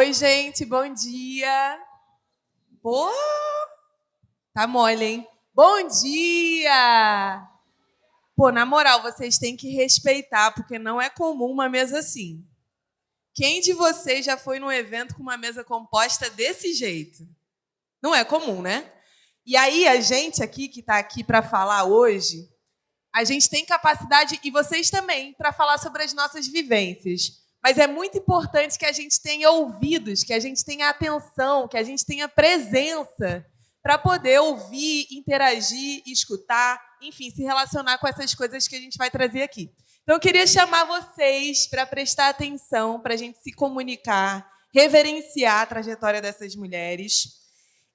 Oi, gente, bom dia. Pô, tá mole, hein? Bom dia! Pô, na moral, vocês têm que respeitar, porque não é comum uma mesa assim. Quem de vocês já foi num evento com uma mesa composta desse jeito? Não é comum, né? E aí, a gente aqui, que está aqui para falar hoje, a gente tem capacidade, e vocês também, para falar sobre as nossas vivências. Mas é muito importante que a gente tenha ouvidos, que a gente tenha atenção, que a gente tenha presença para poder ouvir, interagir, escutar, enfim, se relacionar com essas coisas que a gente vai trazer aqui. Então, eu queria chamar vocês para prestar atenção, para a gente se comunicar, reverenciar a trajetória dessas mulheres.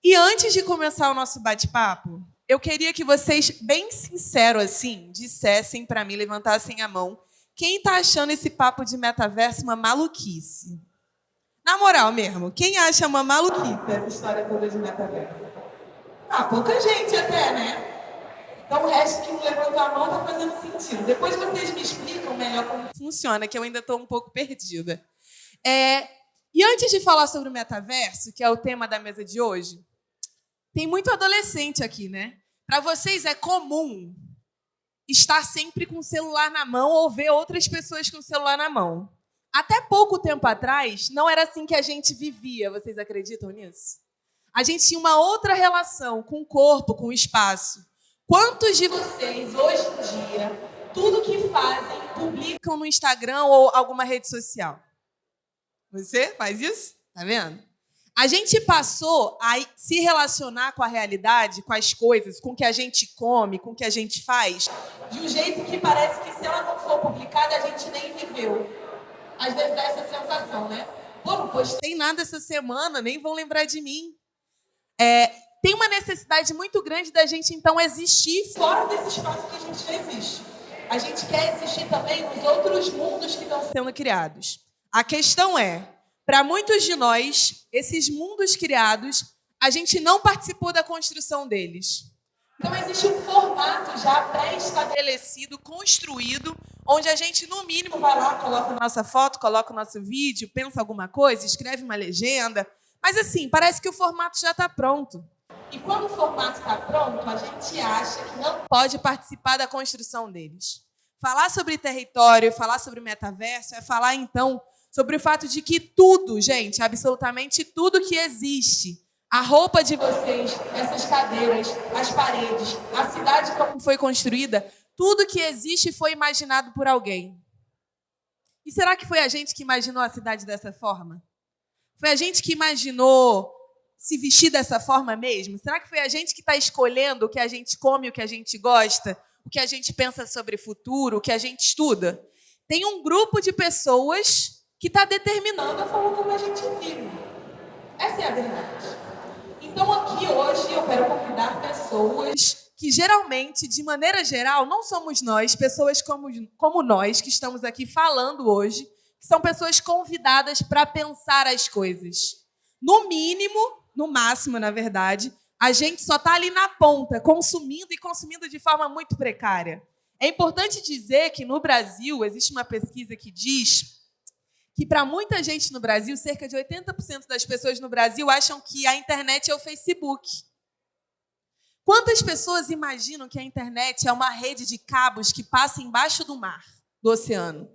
E antes de começar o nosso bate-papo, eu queria que vocês, bem sinceros assim, dissessem para mim, levantassem a mão, quem está achando esse papo de metaverso uma maluquice? Na moral mesmo, quem acha uma maluquice essa história toda de metaverso? Ah, pouca gente até, né? Então o resto que não levantou a mão está fazendo sentido. Depois vocês me explicam melhor como funciona, que eu ainda estou um pouco perdida. E antes de falar sobre o metaverso, que é o tema da mesa de hoje, tem muito adolescente aqui, né? Para vocês é comum estar sempre com o celular na mão ou ver outras pessoas com o celular na mão. Até pouco tempo atrás, não era assim que a gente vivia. Vocês acreditam nisso? A gente tinha uma outra relação com o corpo, com o espaço. Quantos de vocês, hoje em dia, tudo que fazem, publicam no Instagram ou alguma rede social? Você faz isso? Tá vendo? A gente passou a se relacionar com a realidade, com as coisas, com o que a gente come, com o que a gente faz, de um jeito que parece que se ela não for publicada, a gente nem viveu. Às vezes dá essa sensação, né? Pô, não postei nada essa semana, nem vão lembrar de mim. Tem uma necessidade muito grande da gente, então, existir fora desse espaço que a gente já existe. A gente quer existir também nos outros mundos que estão sendo criados. A questão é, para muitos de nós, esses mundos criados, a gente não participou da construção deles. Então, existe um formato já pré-estabelecido, construído, onde a gente, no mínimo, vai lá, coloca a nossa foto, coloca o nosso vídeo, pensa alguma coisa, escreve uma legenda. Mas, assim, parece que o formato já está pronto. E quando o formato está pronto, a gente acha que não pode participar da construção deles. Falar sobre território, falar sobre metaverso, é falar, então, sobre o fato de que tudo, gente, absolutamente tudo que existe, a roupa de vocês, essas cadeiras, as paredes, a cidade como foi construída, tudo que existe foi imaginado por alguém. E será que foi a gente que imaginou a cidade dessa forma? Foi a gente que imaginou se vestir dessa forma mesmo? Será que foi a gente que está escolhendo o que a gente come, o que a gente gosta, o que a gente pensa sobre o futuro, o que a gente estuda? Tem um grupo de pessoas que está determinando a forma como a gente vive. Essa é a verdade. Então, aqui hoje, eu quero convidar pessoas que, geralmente, de maneira geral, não somos nós, pessoas como nós, que estamos aqui falando hoje, que são pessoas convidadas para pensar as coisas. No mínimo, no máximo, na verdade, a gente só está ali na ponta, consumindo e consumindo de forma muito precária. É importante dizer que, no Brasil, existe uma pesquisa que diz que para muita gente no Brasil, cerca de 80% das pessoas no Brasil acham que a internet é o Facebook. Quantas pessoas imaginam que a internet é uma rede de cabos que passa embaixo do mar, do oceano?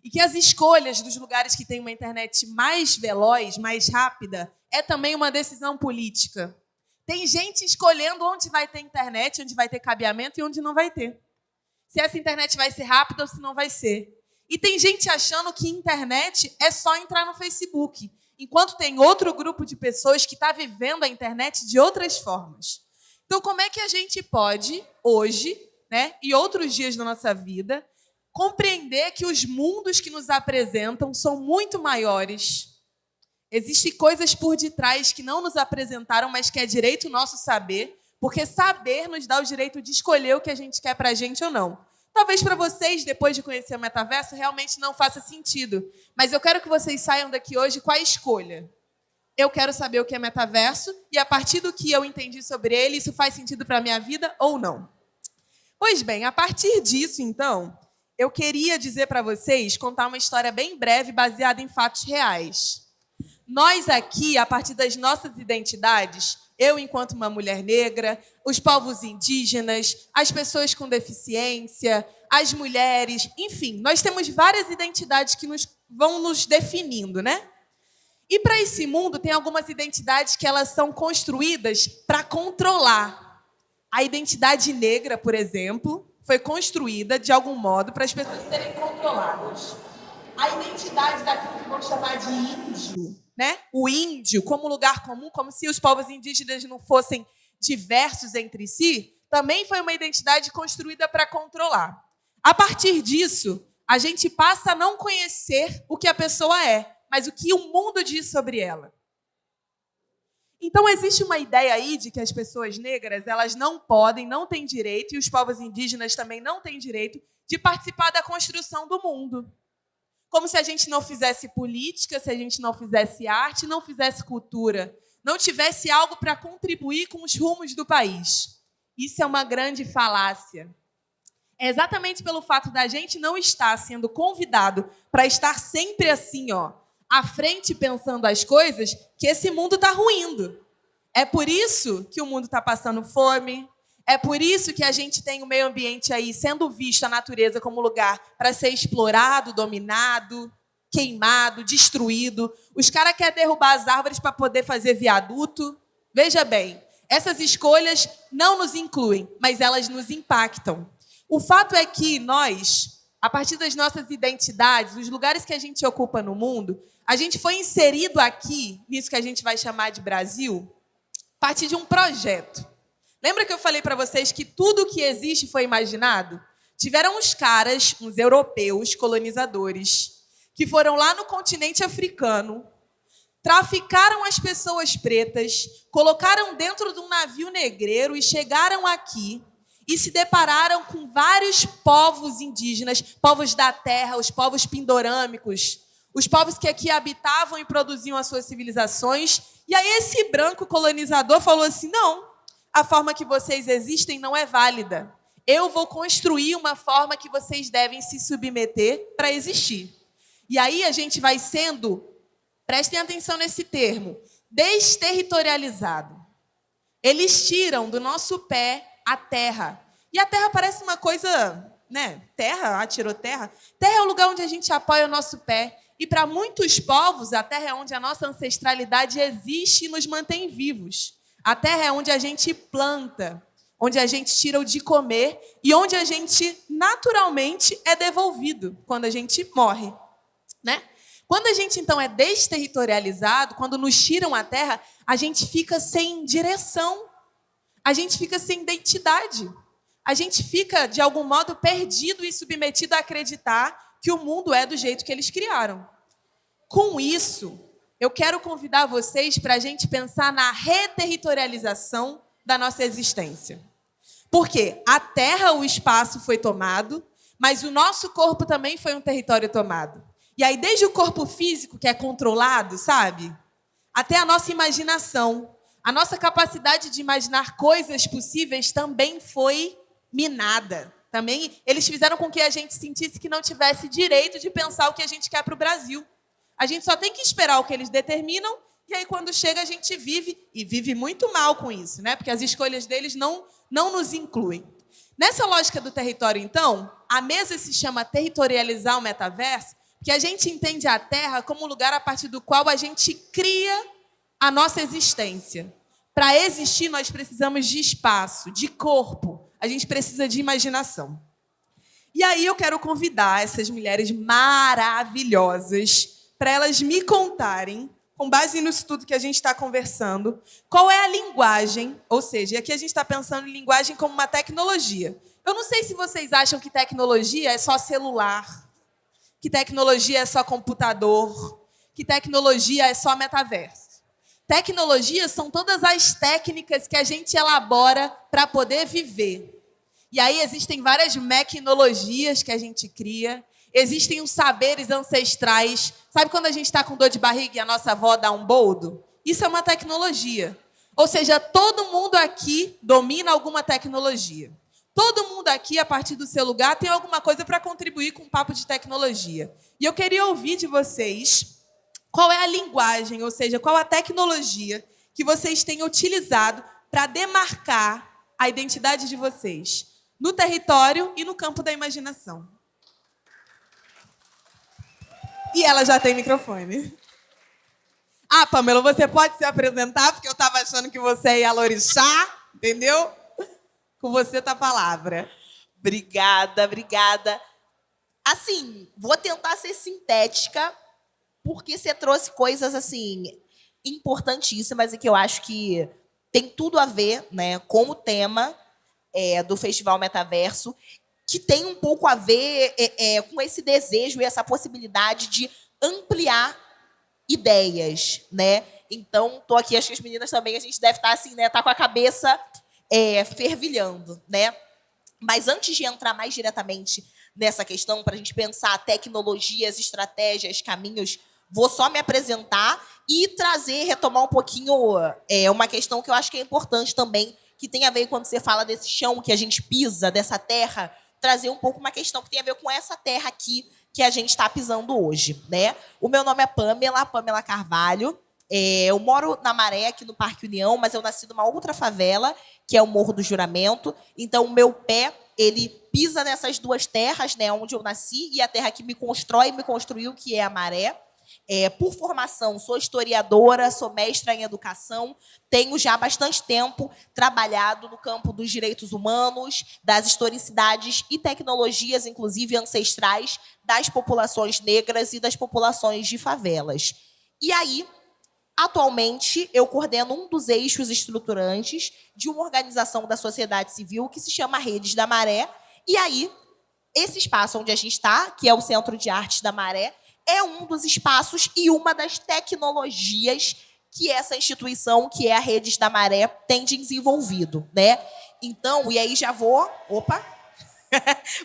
E que as escolhas dos lugares que têm uma internet mais veloz, mais rápida, é também uma decisão política. Tem gente escolhendo onde vai ter internet, onde vai ter cabeamento e onde não vai ter. Se essa internet vai ser rápida ou se não vai ser. E tem gente achando que internet é só entrar no Facebook, enquanto tem outro grupo de pessoas que está vivendo a internet de outras formas. Então, como é que a gente pode, hoje, né, e outros dias da nossa vida, compreender que os mundos que nos apresentam são muito maiores? Existem coisas por detrás que não nos apresentaram, mas que é direito nosso saber, porque saber nos dá o direito de escolher o que a gente quer para a gente ou não. Talvez para vocês, depois de conhecer o metaverso, realmente não faça sentido. Mas eu quero que vocês saiam daqui hoje com a escolha. Eu quero saber o que é metaverso e, a partir do que eu entendi sobre ele, isso faz sentido para a minha vida ou não. Pois bem, a partir disso, então, eu queria dizer para vocês, contar uma história bem breve, baseada em fatos reais. Nós aqui, a partir das nossas identidades, eu enquanto uma mulher negra, os povos indígenas, as pessoas com deficiência, as mulheres, enfim, nós temos várias identidades que vão nos definindo, né? E para esse mundo tem algumas identidades que elas são construídas para controlar. A identidade negra, por exemplo, foi construída de algum modo para as pessoas serem controladas. A identidade daquilo que vão chamar de índio, né? O índio como lugar comum, como se os povos indígenas não fossem diversos entre si, também foi uma identidade construída para controlar. A partir disso, a gente passa a não conhecer o que a pessoa é, mas o que o mundo diz sobre ela. Então, existe uma ideia aí de que as pessoas negras elas não podem, não têm direito, e os povos indígenas também não têm direito, de participar da construção do mundo. Como se a gente não fizesse política, se a gente não fizesse arte, não fizesse cultura, não tivesse algo para contribuir com os rumos do país. Isso é uma grande falácia. É exatamente pelo fato da gente não estar sendo convidado para estar sempre assim, à frente pensando as coisas, que esse mundo está ruindo. É por isso que o mundo está passando fome, é por isso que a gente tem o meio ambiente aí sendo visto, a natureza, como lugar para ser explorado, dominado, queimado, destruído. Os caras querem derrubar as árvores para poder fazer viaduto. Veja bem, essas escolhas não nos incluem, mas elas nos impactam. O fato é que nós, a partir das nossas identidades, os lugares que a gente ocupa no mundo, a gente foi inserido aqui, nisso que a gente vai chamar de Brasil, a partir de um projeto. Lembra que eu falei para vocês que tudo que existe foi imaginado? Tiveram uns caras, uns europeus colonizadores, que foram lá no continente africano, traficaram as pessoas pretas, colocaram dentro de um navio negreiro e chegaram aqui e se depararam com vários povos indígenas, povos da terra, os povos pindorâmicos, os povos que aqui habitavam e produziam as suas civilizações. E aí esse branco colonizador falou assim, não, a forma que vocês existem não é válida. Eu vou construir uma forma que vocês devem se submeter para existir. E aí a gente vai sendo, prestem atenção nesse termo, desterritorializado. Eles tiram do nosso pé a terra. E a terra parece uma coisa, né? Terra, tirou terra. Terra é o lugar onde a gente apoia o nosso pé. E para muitos povos, a terra é onde a nossa ancestralidade existe e nos mantém vivos. A terra é onde a gente planta, onde a gente tira o de comer e onde a gente naturalmente é devolvido quando a gente morre, né? Quando a gente, então, é desterritorializado, quando nos tiram a terra, a gente fica sem direção, a gente fica sem identidade, a gente fica, de algum modo, perdido e submetido a acreditar que o mundo é do jeito que eles criaram. Com isso, eu quero convidar vocês para a gente pensar na reterritorialização da nossa existência. Porque a terra, o espaço foi tomado, mas o nosso corpo também foi um território tomado. E aí, desde o corpo físico, que é controlado, sabe? Até a nossa imaginação. A nossa capacidade de imaginar coisas possíveis também foi minada. Também eles fizeram com que a gente sentisse que não tivesse direito de pensar o que a gente quer para o Brasil. A gente só tem que esperar o que eles determinam, e aí, quando chega, a gente vive, e vive muito mal com isso, né? Porque as escolhas deles não nos incluem. Nessa lógica do território, então, a mesa se chama territorializar o metaverso, porque a gente entende a Terra como um lugar a partir do qual a gente cria a nossa existência. Para existir, nós precisamos de espaço, de corpo. A gente precisa de imaginação. E aí eu quero convidar essas mulheres maravilhosas para elas me contarem, com base nisso tudo que a gente está conversando, qual é a linguagem, ou seja, aqui a gente está pensando em linguagem como uma tecnologia. Eu não sei se vocês acham que tecnologia é só celular, que tecnologia é só computador, que tecnologia é só metaverso. Tecnologia são todas as técnicas que a gente elabora para poder viver. E aí existem várias mequinologias que a gente cria, existem os saberes ancestrais. Sabe quando a gente está com dor de barriga e a nossa avó dá um boldo? Isso é uma tecnologia. Ou seja, todo mundo aqui domina alguma tecnologia. Todo mundo aqui, a partir do seu lugar, tem alguma coisa para contribuir com o papo de tecnologia. E eu queria ouvir de vocês Qual é a linguagem, ou seja, qual a tecnologia que vocês têm utilizado para demarcar a identidade de vocês no território e no campo da imaginação? E ela já tem microfone. Ah, Pamela, você pode se apresentar, porque eu estava achando que você ia lorixá, entendeu? Com você tá a palavra. Obrigada, obrigada. Assim, vou tentar ser sintética, porque você trouxe coisas, assim, importantíssimas e que eu acho que tem tudo a ver, né, com o tema do Festival Metaverso, que tem um pouco a ver com esse desejo e essa possibilidade de ampliar ideias, né? Então, tô aqui, acho que as meninas também, a gente deve estar assim, né, tá com a cabeça fervilhando, né? Mas antes de entrar mais diretamente nessa questão, para a gente pensar tecnologias, estratégias, caminhos, vou só me apresentar e retomar um pouquinho uma questão que eu acho que é importante também, que tem a ver quando você fala desse chão que a gente pisa, dessa terra, trazer um pouco uma questão que tem a ver com essa terra aqui que a gente está pisando hoje, né? O meu nome é Pamela Carvalho. Eu moro na Maré, aqui no Parque União, mas eu nasci numa outra favela, que é o Morro do Juramento. Então, o meu pé, ele pisa nessas duas terras, né, onde eu nasci, e a terra que me constrói e me construiu, que é a Maré. Por formação, sou historiadora, sou mestra em educação, tenho já há bastante tempo trabalhado no campo dos direitos humanos, das historicidades e tecnologias, inclusive ancestrais, das populações negras e das populações de favelas. E aí, atualmente, eu coordeno um dos eixos estruturantes de uma organização da sociedade civil que se chama Redes da Maré. E aí, esse espaço onde a gente está, que é o Centro de Artes da Maré, é um dos espaços e uma das tecnologias que essa instituição, que é a Redes da Maré, tem desenvolvido, né? Então, e aí já vou... Opa!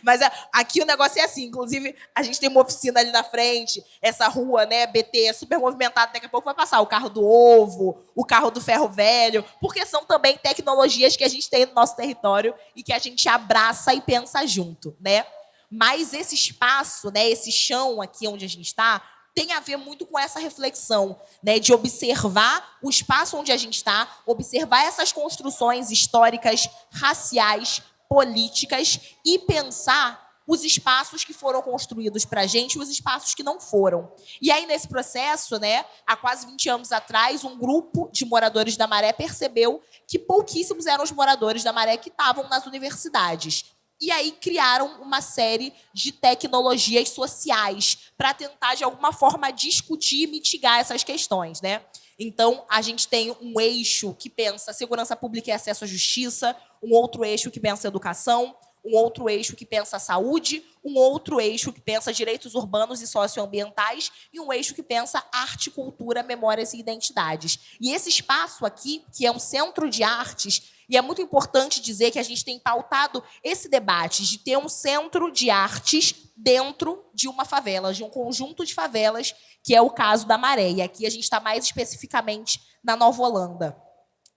Mas aqui o negócio é assim, inclusive a gente tem uma oficina ali na frente, essa rua, né, BT, é super movimentada, daqui a pouco vai passar o carro do ovo, o carro do ferro velho, porque são também tecnologias que a gente tem no nosso território e que a gente abraça e pensa junto, né? Mas esse espaço, né, esse chão aqui onde a gente está, tem a ver muito com essa reflexão, né, de observar o espaço onde a gente está, observar essas construções históricas, raciais, políticas e pensar os espaços que foram construídos para a gente e os espaços que não foram. E aí, nesse processo, né, há quase 20 anos atrás, um grupo de moradores da Maré percebeu que pouquíssimos eram os moradores da Maré que estavam nas universidades. E aí criaram uma série de tecnologias sociais para tentar, de alguma forma, discutir e mitigar essas questões, né? Então, a gente tem um eixo que pensa segurança pública e acesso à justiça, um outro eixo que pensa educação, um outro eixo que pensa saúde, um outro eixo que pensa direitos urbanos e socioambientais e um eixo que pensa arte, cultura, memórias e identidades. E esse espaço aqui, que é um centro de artes, e é muito importante dizer que a gente tem pautado esse debate de ter um centro de artes dentro de uma favela, de um conjunto de favelas, que é o caso da Maré. E aqui a gente está mais especificamente na Nova Holanda.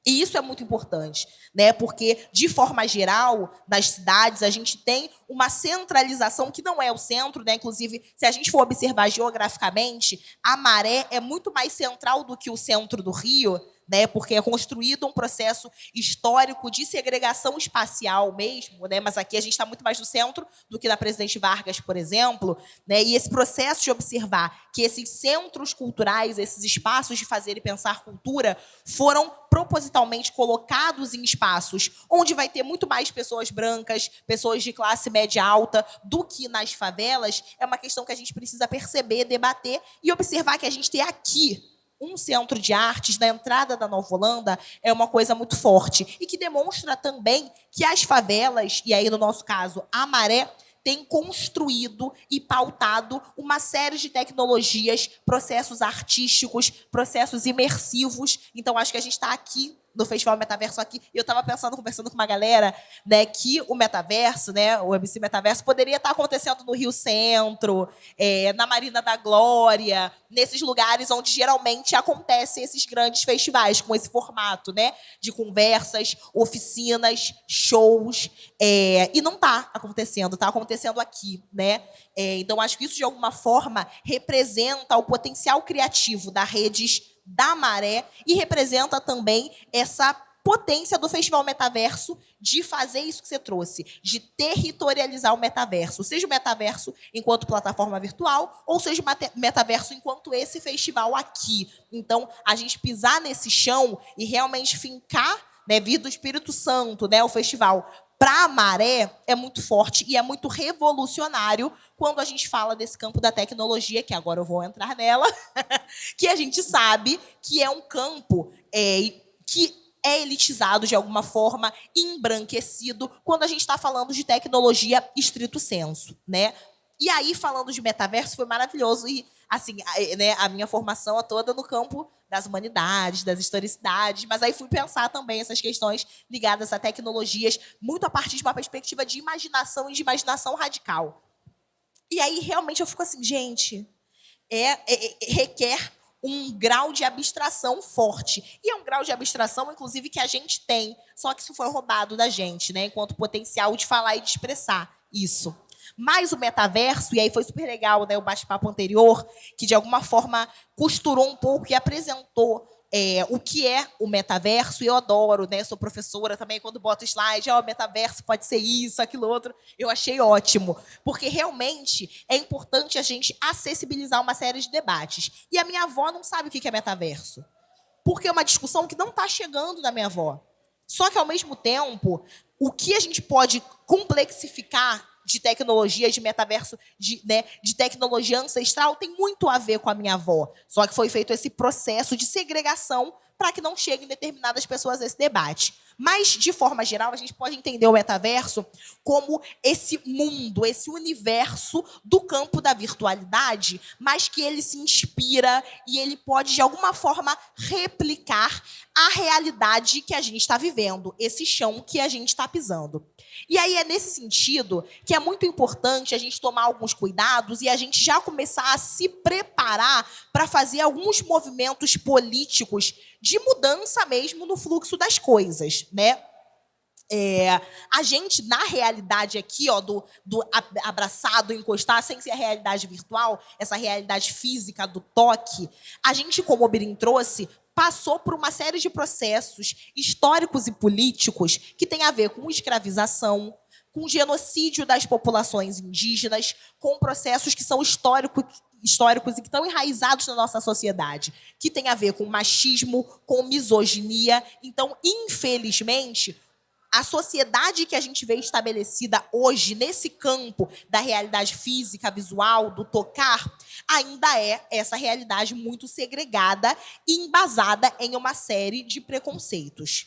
E isso é muito importante, né? Porque, de forma geral, nas cidades, a gente tem uma centralização que não é o centro, né? Inclusive, se a gente for observar geograficamente, a Maré é muito mais central do que o centro do Rio, né? Porque é construído um processo histórico de segregação espacial mesmo, né? Mas aqui a gente está muito mais no centro do que na Presidente Vargas, por exemplo, né? E esse processo de observar que esses centros culturais, esses espaços de fazer e pensar cultura, foram propositalmente colocados em espaços onde vai ter muito mais pessoas brancas, pessoas de classe média alta, do que nas favelas, é uma questão que a gente precisa perceber, debater e observar que a gente tem aqui um centro de artes na entrada da Nova Holanda é uma coisa muito forte e que demonstra também que as favelas, e aí no nosso caso a Maré, tem construído e pautado uma série de tecnologias, processos artísticos, processos imersivos. Então, acho que a gente está aqui no Festival Metaverso aqui. E eu estava pensando, conversando com uma galera, né, que o metaverso, né, o MC Metaverso, poderia estar acontecendo no Rio Centro, na Marina da Glória, nesses lugares onde geralmente acontecem esses grandes festivais, com esse formato, né, de conversas, oficinas, shows, e não está acontecendo aqui, né? Então, acho que isso, de alguma forma, representa o potencial criativo da Redes da Maré e representa também essa potência do Festival Metaverso de fazer isso que você trouxe, de territorializar o metaverso, seja o metaverso enquanto plataforma virtual, ou seja o metaverso enquanto esse festival aqui. Então, a gente pisar nesse chão e realmente fincar, né, vir do Espírito Santo, né, o festival, para a Maré é muito forte e é muito revolucionário quando a gente fala desse campo da tecnologia, que agora eu vou entrar nela, que a gente sabe que é um campo que é elitizado de alguma forma, embranquecido, quando a gente está falando de tecnologia estrito sensu, né? E aí, falando de metaverso, foi maravilhoso. E, assim, né, a minha formação é toda no campo das humanidades, das historicidades, mas aí fui pensar também essas questões ligadas a tecnologias, muito a partir de uma perspectiva de imaginação e de imaginação radical. E aí, realmente, eu fico assim, gente, requer um grau de abstração forte. E é um grau de abstração, inclusive, que a gente tem, só que isso foi roubado da gente, né, enquanto potencial de falar e de expressar isso. Mas o metaverso, e aí foi super legal, né, o bate-papo anterior, que de alguma forma costurou um pouco e apresentou o que é o metaverso, e eu adoro, né? Sou professora também, quando boto slide, o metaverso pode ser isso, aquilo outro, eu achei ótimo, porque realmente é importante a gente acessibilizar uma série de debates. E a minha avó não sabe o que é metaverso, porque é uma discussão que não está chegando da minha avó. Só que, ao mesmo tempo, o que a gente pode complexificar de tecnologia, de metaverso, de tecnologia ancestral, tem muito a ver com a minha avó. Só que foi feito esse processo de segregação para que não cheguem determinadas pessoas nesse debate. Mas, de forma geral, a gente pode entender o metaverso como esse mundo, esse universo do campo da virtualidade, mas que ele se inspira e ele pode, de alguma forma, replicar a realidade que a gente está vivendo, esse chão que a gente está pisando. E aí é nesse sentido que é muito importante a gente tomar alguns cuidados e a gente já começar a se preparar para fazer alguns movimentos políticos de mudança mesmo no fluxo das coisas, né? A gente, na realidade aqui, ó, do abraçado, encostar, sem ser a realidade virtual, essa realidade física do toque, a gente, como o Birim trouxe, passou por uma série de processos históricos e políticos que têm a ver com escravização, com genocídio das populações indígenas, com processos que são históricos e que estão enraizados na nossa sociedade, que tem a ver com machismo, com misoginia. Então, infelizmente, a sociedade que a gente vê estabelecida hoje, nesse campo da realidade física, visual, do tocar, ainda é essa realidade muito segregada e embasada em uma série de preconceitos.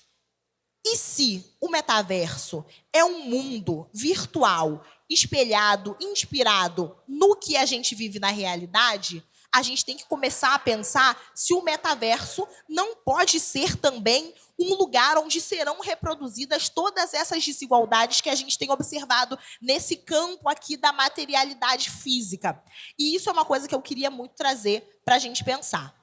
E se o metaverso é um mundo virtual, espelhado, inspirado no que a gente vive na realidade, a gente tem que começar a pensar se o metaverso não pode ser também um lugar onde serão reproduzidas todas essas desigualdades que a gente tem observado nesse campo aqui da materialidade física. E isso é uma coisa que eu queria muito trazer para a gente pensar.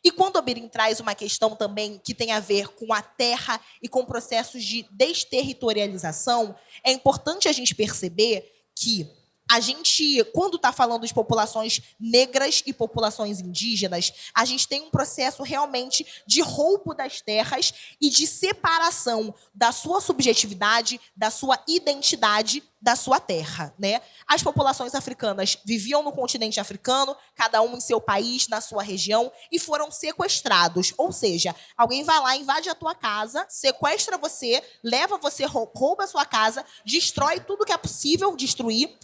E quando o Birim traz uma questão também que tem a ver com a terra e com processos de desterritorialização, é importante a gente perceber que a gente, quando está falando de populações negras e populações indígenas, a gente tem um processo realmente de roubo das terras e de separação da sua subjetividade, da sua identidade, da sua terra, né? As populações africanas viviam no continente africano, cada um em seu país, na sua região, e foram sequestrados. Ou seja, alguém vai lá, invade a tua casa, sequestra você, leva você, rouba a sua casa, destrói tudo que é possível destruir,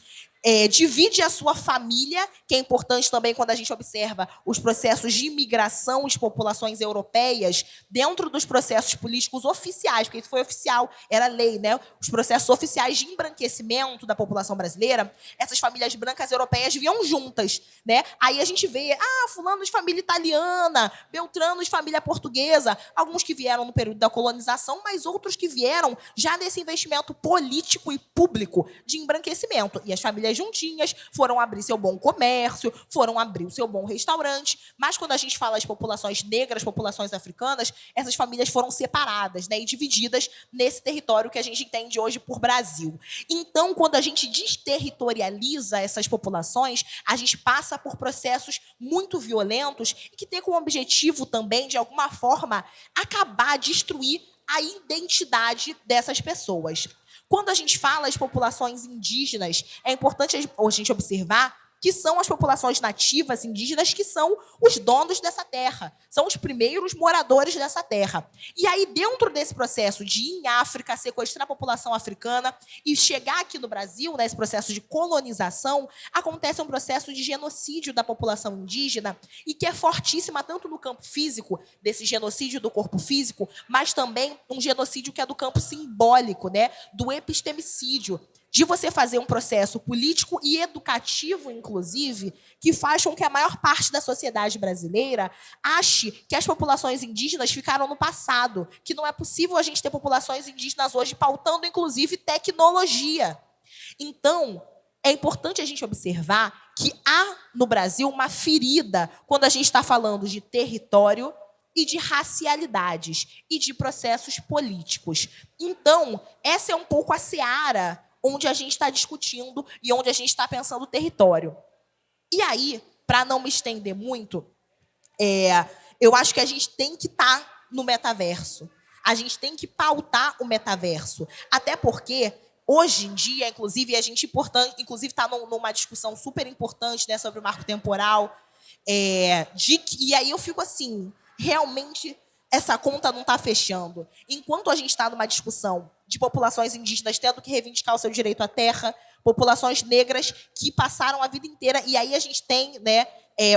divide a sua família, que é importante também quando a gente observa os processos de imigração de populações europeias dentro dos processos políticos oficiais, porque isso foi oficial, era lei, né? Os processos oficiais de embranquecimento embranquecimento da população brasileira, essas famílias brancas europeias viviam juntas, né? Aí a gente vê, fulano de família italiana, Beltrano de família portuguesa, alguns que vieram no período da colonização, mas outros que vieram já nesse investimento político e público de embranquecimento. E as famílias juntinhas foram abrir seu bom comércio, foram abrir o seu bom restaurante, mas quando a gente fala de populações negras, populações africanas, essas famílias foram separadas, né, e divididas nesse território que a gente entende hoje por Brasil. Então, quando a gente desterritorializa essas populações, a gente passa por processos muito violentos e que tem como objetivo também, de alguma forma, acabar, destruir a identidade dessas pessoas. Quando a gente fala de populações indígenas, é importante a gente observar que são as populações nativas indígenas que são os donos dessa terra, são os primeiros moradores dessa terra. E aí, dentro desse processo de ir em África, sequestrar a população africana e chegar aqui no Brasil, nesse processo de colonização, acontece um processo de genocídio da população indígena e que é fortíssima tanto no campo físico, desse genocídio do corpo físico, mas também um genocídio que é do campo simbólico, né, do epistemicídio, de você fazer um processo político e educativo, inclusive, que faz com que a maior parte da sociedade brasileira ache que as populações indígenas ficaram no passado, que não é possível a gente ter populações indígenas hoje pautando, inclusive, tecnologia. Então, é importante a gente observar que há, no Brasil, uma ferida quando a gente está falando de território e de racialidades e de processos políticos. Então, essa é um pouco a seara onde a gente está discutindo e onde a gente está pensando o território. E aí, para não me estender muito, eu acho que a gente tem que estar no metaverso. A gente tem que pautar o metaverso. Até porque, hoje em dia, inclusive, a gente está numa discussão super importante, né, sobre o marco temporal. E aí eu fico assim, realmente essa conta não está fechando. Enquanto a gente está numa discussão de populações indígenas tendo que reivindicar o seu direito à terra, populações negras que passaram a vida inteira, e aí a gente tem, né,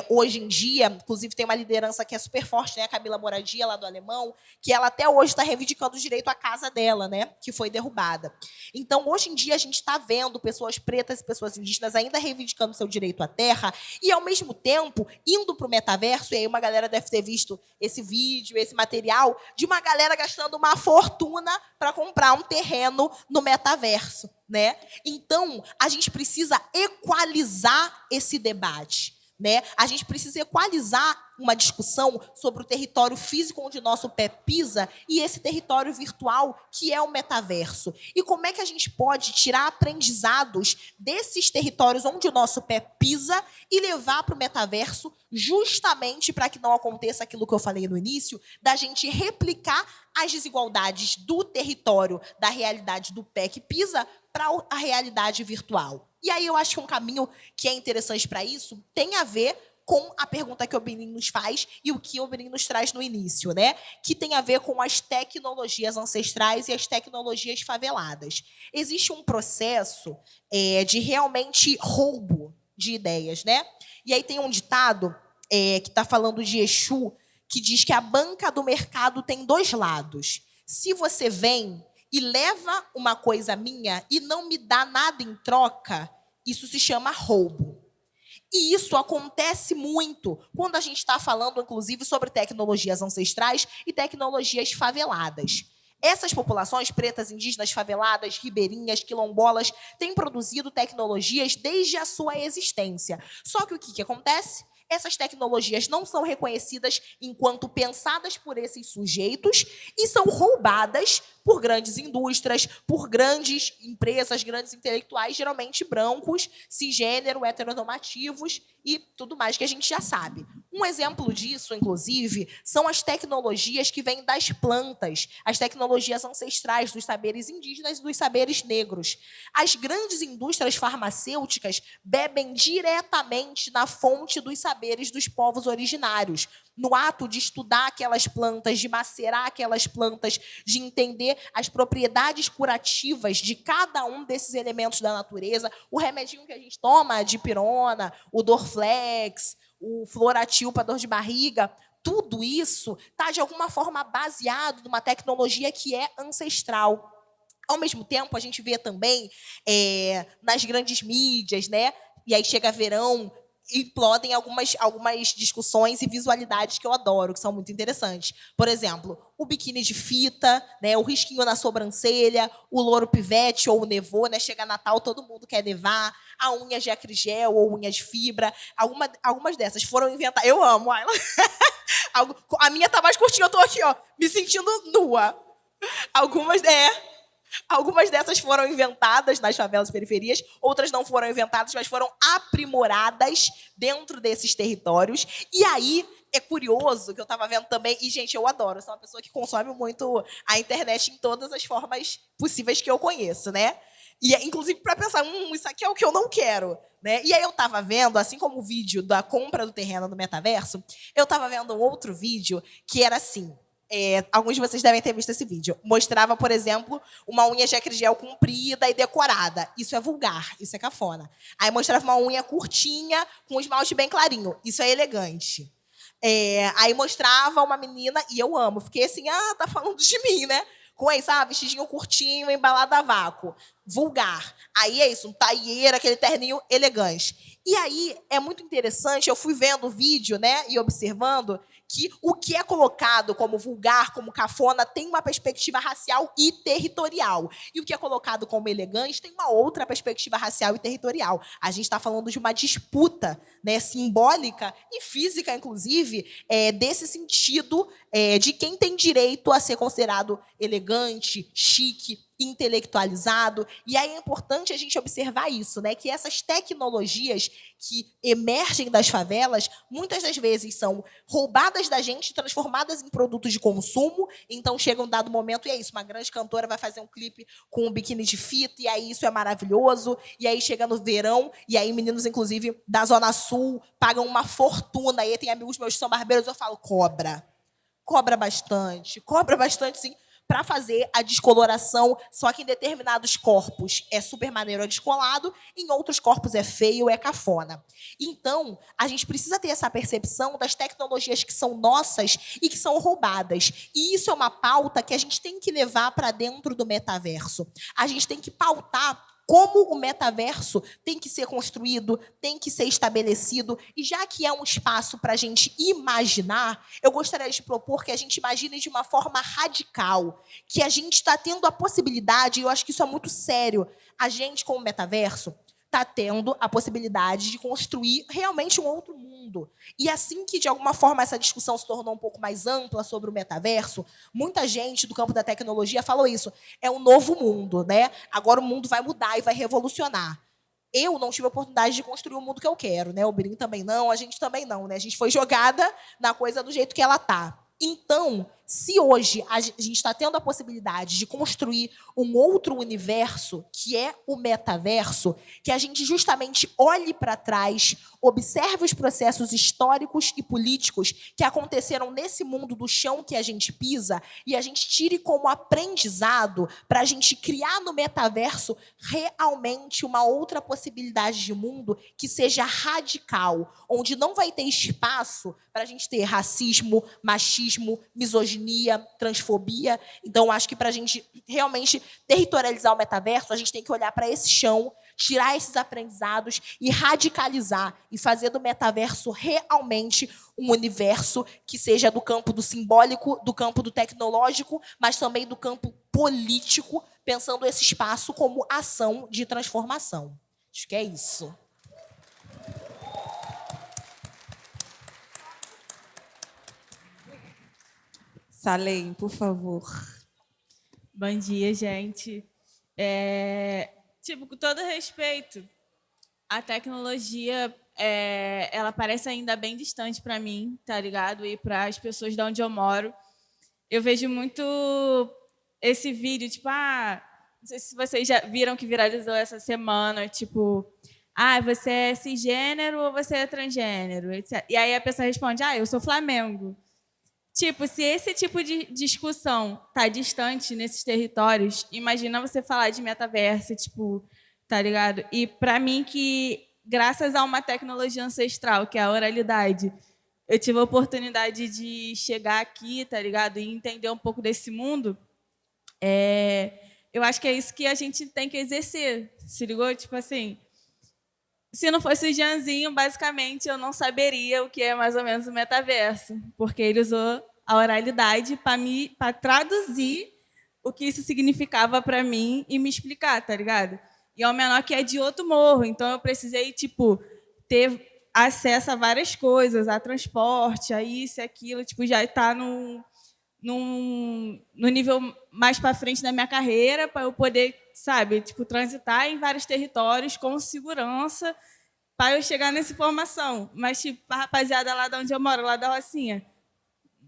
hoje em dia, inclusive tem uma liderança que é super forte, né, a Camila Moradia, lá do Alemão, que ela até hoje está reivindicando o direito à casa dela, né, que foi derrubada. Então, hoje em dia, a gente está vendo pessoas pretas e pessoas indígenas ainda reivindicando o seu direito à terra e, ao mesmo tempo, indo para o metaverso, e aí uma galera deve ter visto esse vídeo, esse material, de uma galera gastando uma fortuna para comprar um terreno no metaverso, né? Então, a gente precisa equalizar esse debate, né? A gente precisa equalizar uma discussão sobre o território físico onde o nosso pé pisa e esse território virtual que é o metaverso. E como é que a gente pode tirar aprendizados desses territórios onde o nosso pé pisa e levar para o metaverso justamente para que não aconteça aquilo que eu falei no início, da gente replicar as desigualdades do território, da realidade do pé que pisa para a realidade virtual. E aí eu acho que um caminho que é interessante para isso tem a ver com a pergunta que o Benin nos faz e o que o Benin nos traz no início, né? Que tem a ver com as tecnologias ancestrais e as tecnologias faveladas. Existe um processo de realmente roubo de ideias, né? E aí tem um ditado que está falando de Exu, que diz que a banca do mercado tem dois lados. Se você vem e leva uma coisa minha e não me dá nada em troca, isso se chama roubo. E isso acontece muito quando a gente está falando, inclusive, sobre tecnologias ancestrais e tecnologias faveladas. Essas populações pretas, indígenas, faveladas, ribeirinhas, quilombolas, têm produzido tecnologias desde a sua existência. Só que o que acontece? Essas tecnologias não são reconhecidas enquanto pensadas por esses sujeitos e são roubadas por grandes indústrias, por grandes empresas, grandes intelectuais, geralmente brancos, cisgênero, heteronormativos e tudo mais que a gente já sabe. Um exemplo disso, inclusive, são as tecnologias que vêm das plantas, as tecnologias ancestrais dos saberes indígenas e dos saberes negros. As grandes indústrias farmacêuticas bebem diretamente na fonte dos saberes dos povos originários, no ato de estudar aquelas plantas, de macerar aquelas plantas, de entender as propriedades curativas de cada um desses elementos da natureza, o remedinho que a gente toma, a dipirona, o Dorflex, o Floratil para dor de barriga, tudo isso está, de alguma forma, baseado numa tecnologia que é ancestral. Ao mesmo tempo, a gente vê também nas grandes mídias, né? E aí chega verão, implodem algumas discussões e visualidades que eu adoro, que são muito interessantes. Por exemplo, o biquíni de fita, né, o risquinho na sobrancelha, o louro pivete ou o nevô, né, chega Natal, todo mundo quer nevar, a unha de acrigel ou unha de fibra. Algumas dessas foram inventadas. Eu amo, Ayla. A minha tá mais curtinha, eu tô aqui, ó, me sentindo nua. Algumas, Algumas dessas foram inventadas nas favelas e periferias, outras não foram inventadas, mas foram aprimoradas dentro desses territórios. E aí, é curioso que eu estava vendo também, e, gente, eu adoro, eu sou uma pessoa que consome muito a internet em todas as formas possíveis que eu conheço, né? E, inclusive, para pensar, isso aqui é o que eu não quero. Né? E aí eu estava vendo, assim como o vídeo da compra do terreno no metaverso, eu estava vendo um outro vídeo que era assim. Alguns de vocês devem ter visto esse vídeo. Mostrava, por exemplo, uma unha de acrigel comprida e decorada. Isso é vulgar, isso é cafona. Aí mostrava uma unha curtinha, com esmalte bem clarinho. Isso é elegante. Aí mostrava uma menina, e eu amo. Fiquei assim, tá falando de mim, né? Com esse, vestidinho curtinho, embalado a vácuo. Vulgar. Aí é isso, um taieiro, aquele terninho elegante. E aí é muito interessante, eu fui vendo o vídeo, né, e observando que o que é colocado como vulgar, como cafona, tem uma perspectiva racial e territorial. E o que é colocado como elegante tem uma outra perspectiva racial e territorial. A gente está falando de uma disputa, né, simbólica e física, inclusive, desse sentido de quem tem direito a ser considerado elegante, chique, intelectualizado. E aí é importante a gente observar isso, né? Que essas tecnologias que emergem das favelas, muitas das vezes são roubadas da gente, transformadas em produtos de consumo. Então chega um dado momento e é isso, uma grande cantora vai fazer um clipe com um biquíni de fita e aí isso é maravilhoso. E aí chega no verão e aí meninos, inclusive, da Zona Sul pagam uma fortuna. E aí tem amigos meus que são barbeiros, eu falo, cobra bastante, sim, para fazer a descoloração, só que em determinados corpos é super maneiro, é descolado, em outros corpos é feio, é cafona. Então, a gente precisa ter essa percepção das tecnologias que são nossas e que são roubadas. E isso é uma pauta que a gente tem que levar para dentro do metaverso. A gente tem que pautar como o metaverso tem que ser construído, tem que ser estabelecido. E já que é um espaço para a gente imaginar, eu gostaria de propor que a gente imagine de uma forma radical, que a gente está tendo a possibilidade, e eu acho que isso é muito sério, a gente, como metaverso, está tendo a possibilidade de construir realmente um outro mundo. E assim que, de alguma forma, essa discussão se tornou um pouco mais ampla sobre o metaverso, muita gente do campo da tecnologia falou isso. É um novo mundo, né? Agora o mundo vai mudar e vai revolucionar. Eu não tive a oportunidade de construir o mundo que eu quero, né? O Birim também não, a gente também não, né? A gente foi jogada na coisa do jeito que ela tá. Então, se hoje a gente está tendo a possibilidade de construir um outro universo, que é o metaverso, que a gente justamente olhe para trás, observe os processos históricos e políticos que aconteceram nesse mundo do chão que a gente pisa e a gente tire como aprendizado para a gente criar no metaverso realmente uma outra possibilidade de mundo que seja radical, onde não vai ter espaço para a gente ter racismo, machismo, misoginia, transfobia. Então, acho que para a gente realmente territorializar o metaverso, a gente tem que olhar para esse chão, tirar esses aprendizados e radicalizar e fazer do metaverso realmente um universo que seja do campo do simbólico, do campo do tecnológico, mas também do campo político, pensando esse espaço como ação de transformação. Acho que é isso. Salem, por favor. Bom dia, gente. Com todo respeito, a tecnologia, ela parece ainda bem distante para mim, tá ligado? E para as pessoas de onde eu moro. Eu vejo muito esse vídeo, não sei se vocês já viram que viralizou essa semana, você é cisgênero ou você é transgênero? Etc. E aí a pessoa responde, eu sou Flamengo. Se esse tipo de discussão tá distante nesses territórios, imagina você falar de metaverso, tá ligado? E para mim que, graças a uma tecnologia ancestral, que é a oralidade, eu tive a oportunidade de chegar aqui, tá ligado? E entender um pouco desse mundo. eu acho que é isso que a gente tem que exercer, se ligou? Tipo assim, se não fosse o Janzinho, basicamente, eu não saberia o que é mais ou menos o metaverso, porque ele usou a oralidade para traduzir o que isso significava para mim e me explicar, tá ligado? E é um menor que é de outro morro, então eu precisei, tipo, ter acesso a várias coisas, a transporte, a isso e aquilo, tipo, já está no nível mais para frente da minha carreira, para eu poder, sabe, tipo, transitar em vários territórios com segurança, para eu chegar nessa informação. Mas, tipo, a rapaziada lá de onde eu moro, lá da Rocinha,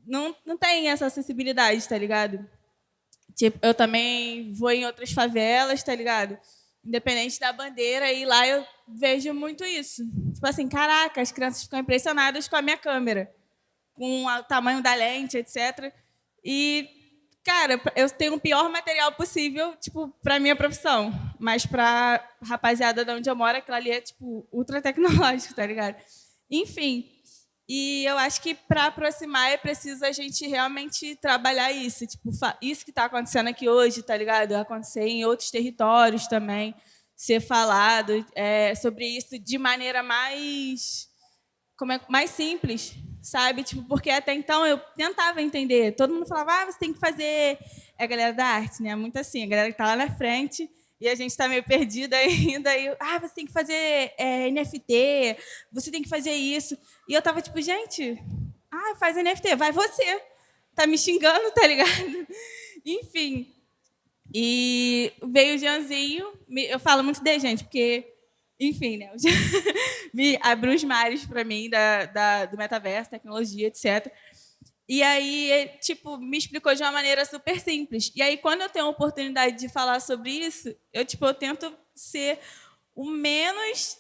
não tem essa acessibilidade, tá ligado? Tipo, eu também vou em outras favelas, tá ligado? Independente da bandeira, e lá eu vejo muito isso. Tipo assim, caraca, as crianças ficam impressionadas com a minha câmera, com o tamanho da lente, etc. E, cara, eu tenho o pior material possível, tipo, para minha profissão. Mas para rapaziada de onde eu moro, aquilo ali é, tipo, ultra tecnológico, tá ligado? Enfim. E eu acho que para aproximar é preciso a gente realmente trabalhar isso. Tipo, isso que está acontecendo aqui hoje, tá ligado? Acontecer em outros territórios também, ser falado sobre isso de maneira mais simples, sabe? Tipo, porque até então eu tentava entender. Todo mundo falava, você tem que fazer. É a galera da arte, né? Muito assim, a galera que está lá na frente e a gente está meio perdida ainda. E, você tem que fazer NFT, você tem que fazer isso. E eu tava tipo, gente, faz NFT, vai você. Tá me xingando, tá ligado? Enfim. E veio o Janzinho, eu falo muito de gente, porque, enfim, né? Me abriu os mares para mim do metaverso, tecnologia, etc. E aí, tipo, me explicou de uma maneira super simples. E aí, quando eu tenho a oportunidade de falar sobre isso, eu tento ser o menos,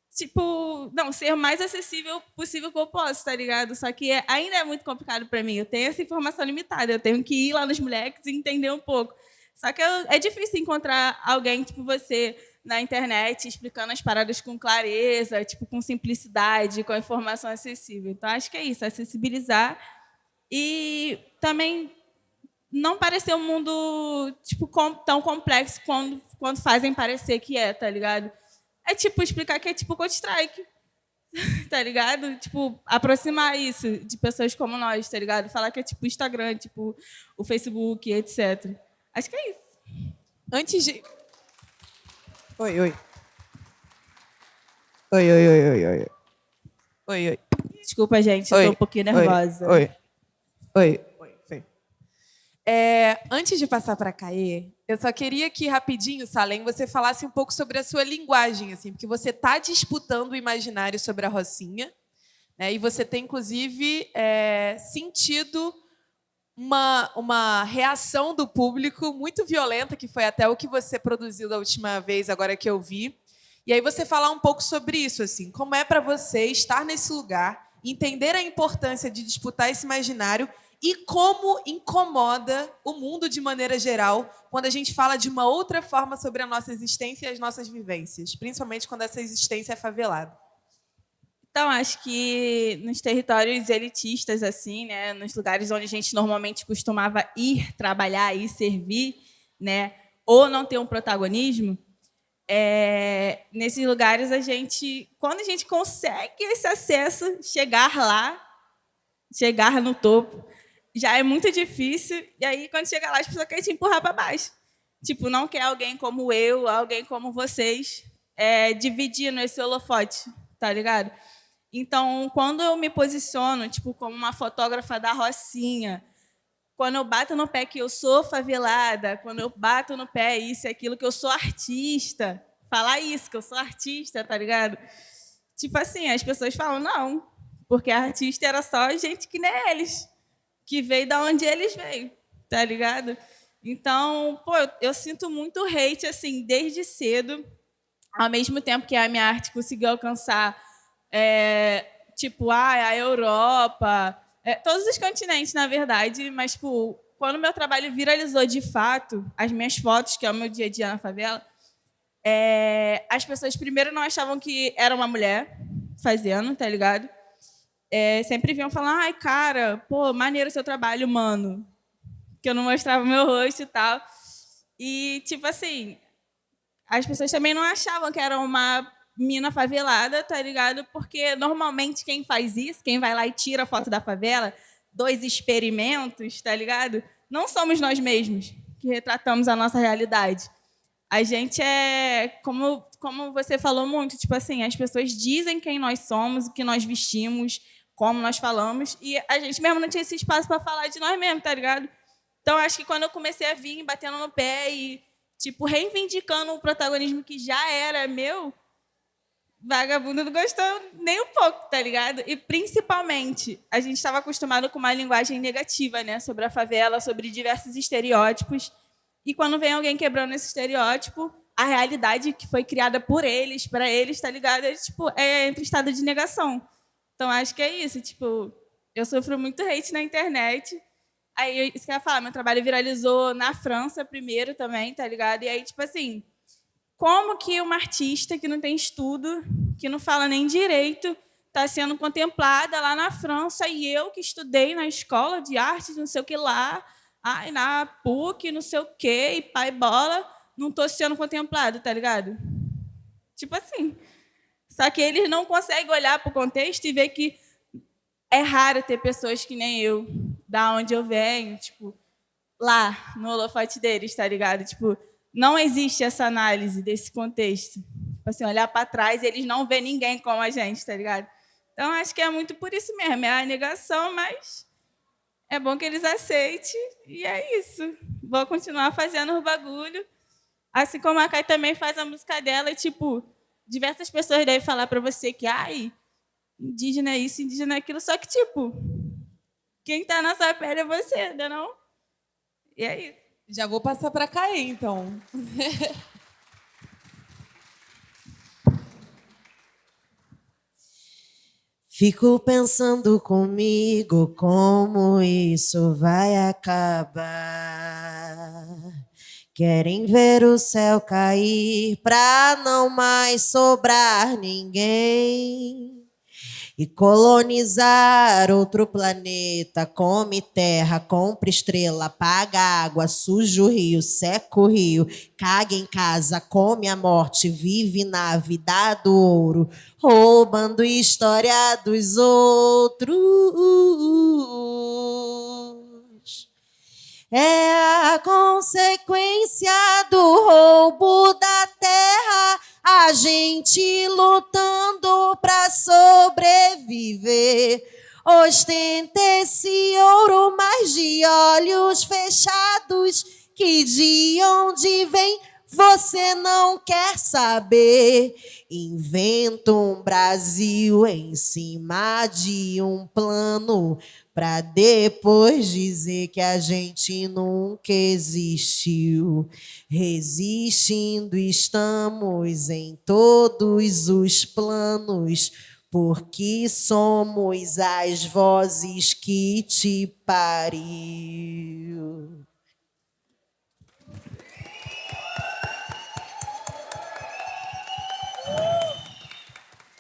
ser o mais acessível possível que eu posso, tá ligado? Só que ainda é muito complicado para mim. Eu tenho essa informação limitada, eu tenho que ir lá nos moleques e entender um pouco. Só que é difícil encontrar alguém tipo você na internet explicando as paradas com clareza, tipo, com simplicidade, com informação acessível. Então, acho que é isso, acessibilizar e também não parecer um mundo tipo, tão complexo quando fazem parecer que é, tá ligado? É tipo explicar que é tipo Counter-Strike, tá ligado? Tipo, aproximar isso de pessoas como nós, tá ligado? Falar que é tipo Instagram, tipo o Facebook, etc. Acho que é isso. Antes de... Oi, oi. Oi, oi, oi, oi, oi. Oi, oi. Desculpa, gente, eu tô um pouquinho nervosa. Oi, oi. Oi. Antes de passar para a Caê, eu só queria que, rapidinho, Salem, você falasse um pouco sobre a sua linguagem, assim, porque você está disputando o imaginário sobre a Rocinha, né, e você tem, inclusive, sentido uma reação do público muito violenta, que foi até o que você produziu da última vez, agora que eu vi. E aí você falar um pouco sobre isso, assim, como é para você estar nesse lugar, entender a importância de disputar esse imaginário e como incomoda o mundo de maneira geral quando a gente fala de uma outra forma sobre a nossa existência e as nossas vivências, principalmente quando essa existência é favelada. Então, acho que nos territórios elitistas, assim, né, nos lugares onde a gente normalmente costumava ir trabalhar e servir, né, ou não ter um protagonismo, nesses lugares quando a gente consegue esse acesso, chegar lá, chegar no topo, já é muito difícil. E aí, quando chega lá, as pessoas querem te empurrar para baixo. Tipo, não quer alguém como eu, alguém como vocês, dividindo esse holofote, tá ligado? Então, quando eu me posiciono, tipo, como uma fotógrafa da Rocinha, quando eu bato no pé que eu sou favelada, quando eu bato no pé isso e aquilo, que eu sou artista, falar isso, que eu sou artista, tá ligado? Tipo assim, as pessoas falam, não, porque artista era só gente que nem eles, que veio da onde eles veio, tá ligado? Então, eu sinto muito hate, assim, desde cedo, ao mesmo tempo que a minha arte conseguiu alcançar a Europa, todos os continentes, na verdade, mas tipo, quando o meu trabalho viralizou de fato, as minhas fotos, que é o meu dia a dia na favela, as pessoas primeiro não achavam que era uma mulher fazendo, tá ligado? Sempre vinham falar, ai, cara, maneiro o seu trabalho, mano. Que eu não mostrava o meu rosto e tal. E, tipo assim, as pessoas também não achavam que era uma mina favelada, tá ligado? Porque normalmente quem faz isso, quem vai lá e tira a foto da favela, 2 experimentos, tá ligado? Não somos nós mesmos que retratamos a nossa realidade. A gente é, como você falou muito, tipo assim, as pessoas dizem quem nós somos, o que nós vestimos, como nós falamos, e a gente mesmo não tinha esse espaço para falar de nós mesmos, tá ligado? Então, acho que quando eu comecei a vir batendo no pé e, tipo, reivindicando o protagonismo que já era meu, vagabundo não gostou nem um pouco, tá ligado? E, principalmente, a gente estava acostumado com uma linguagem negativa, né? Sobre a favela, sobre diversos estereótipos. E quando vem alguém quebrando esse estereótipo, a realidade que foi criada por eles, para eles, tá ligado? É, tipo, é entre estado de negação. Então, acho que é isso. Tipo, eu sofro muito hate na internet. Aí, isso que eu ia falar, meu trabalho viralizou na França primeiro também, tá ligado? E aí, tipo assim, como que uma artista que não tem estudo, que não fala nem direito, está sendo contemplada lá na França e eu que estudei na escola de artes, não sei o que lá, ai, na PUC, não sei o quê, e pai bola, não estou sendo contemplado, tá ligado? Tipo assim. Só que eles não conseguem olhar para o contexto e ver que é raro ter pessoas que nem eu, da onde eu venho, tipo, lá, no holofote deles, tá ligado? Tipo, não existe essa análise desse contexto. Tipo assim, olhar para trás e eles não vêem ninguém como a gente, tá ligado? Então, acho que é muito por isso mesmo, é a negação, mas é bom que eles aceitem, e é isso. Vou continuar fazendo o bagulho. Assim como a Kai também faz a música dela, e, tipo, diversas pessoas devem falar para você que, ai, indígena é isso, indígena é aquilo, só que, tipo, quem tá na sua pele é você, não? E é isso. Já vou passar para Caê, então. Fico pensando comigo como isso vai acabar. Querem ver o céu cair pra não mais sobrar ninguém. E colonizar outro planeta, come terra, compra estrela, paga água, suja o rio, seca o rio, caga em casa, come a morte, vive na vida do ouro, roubando história dos outros. É a consequência do roubo da terra, a gente lutando para sobreviver. Ostenta esse ouro, mas de olhos fechados, que de onde vem você não quer saber. Inventa um Brasil em cima de um plano, para depois dizer que a gente nunca existiu. Resistindo estamos em todos os planos, porque somos as vozes que te pariu.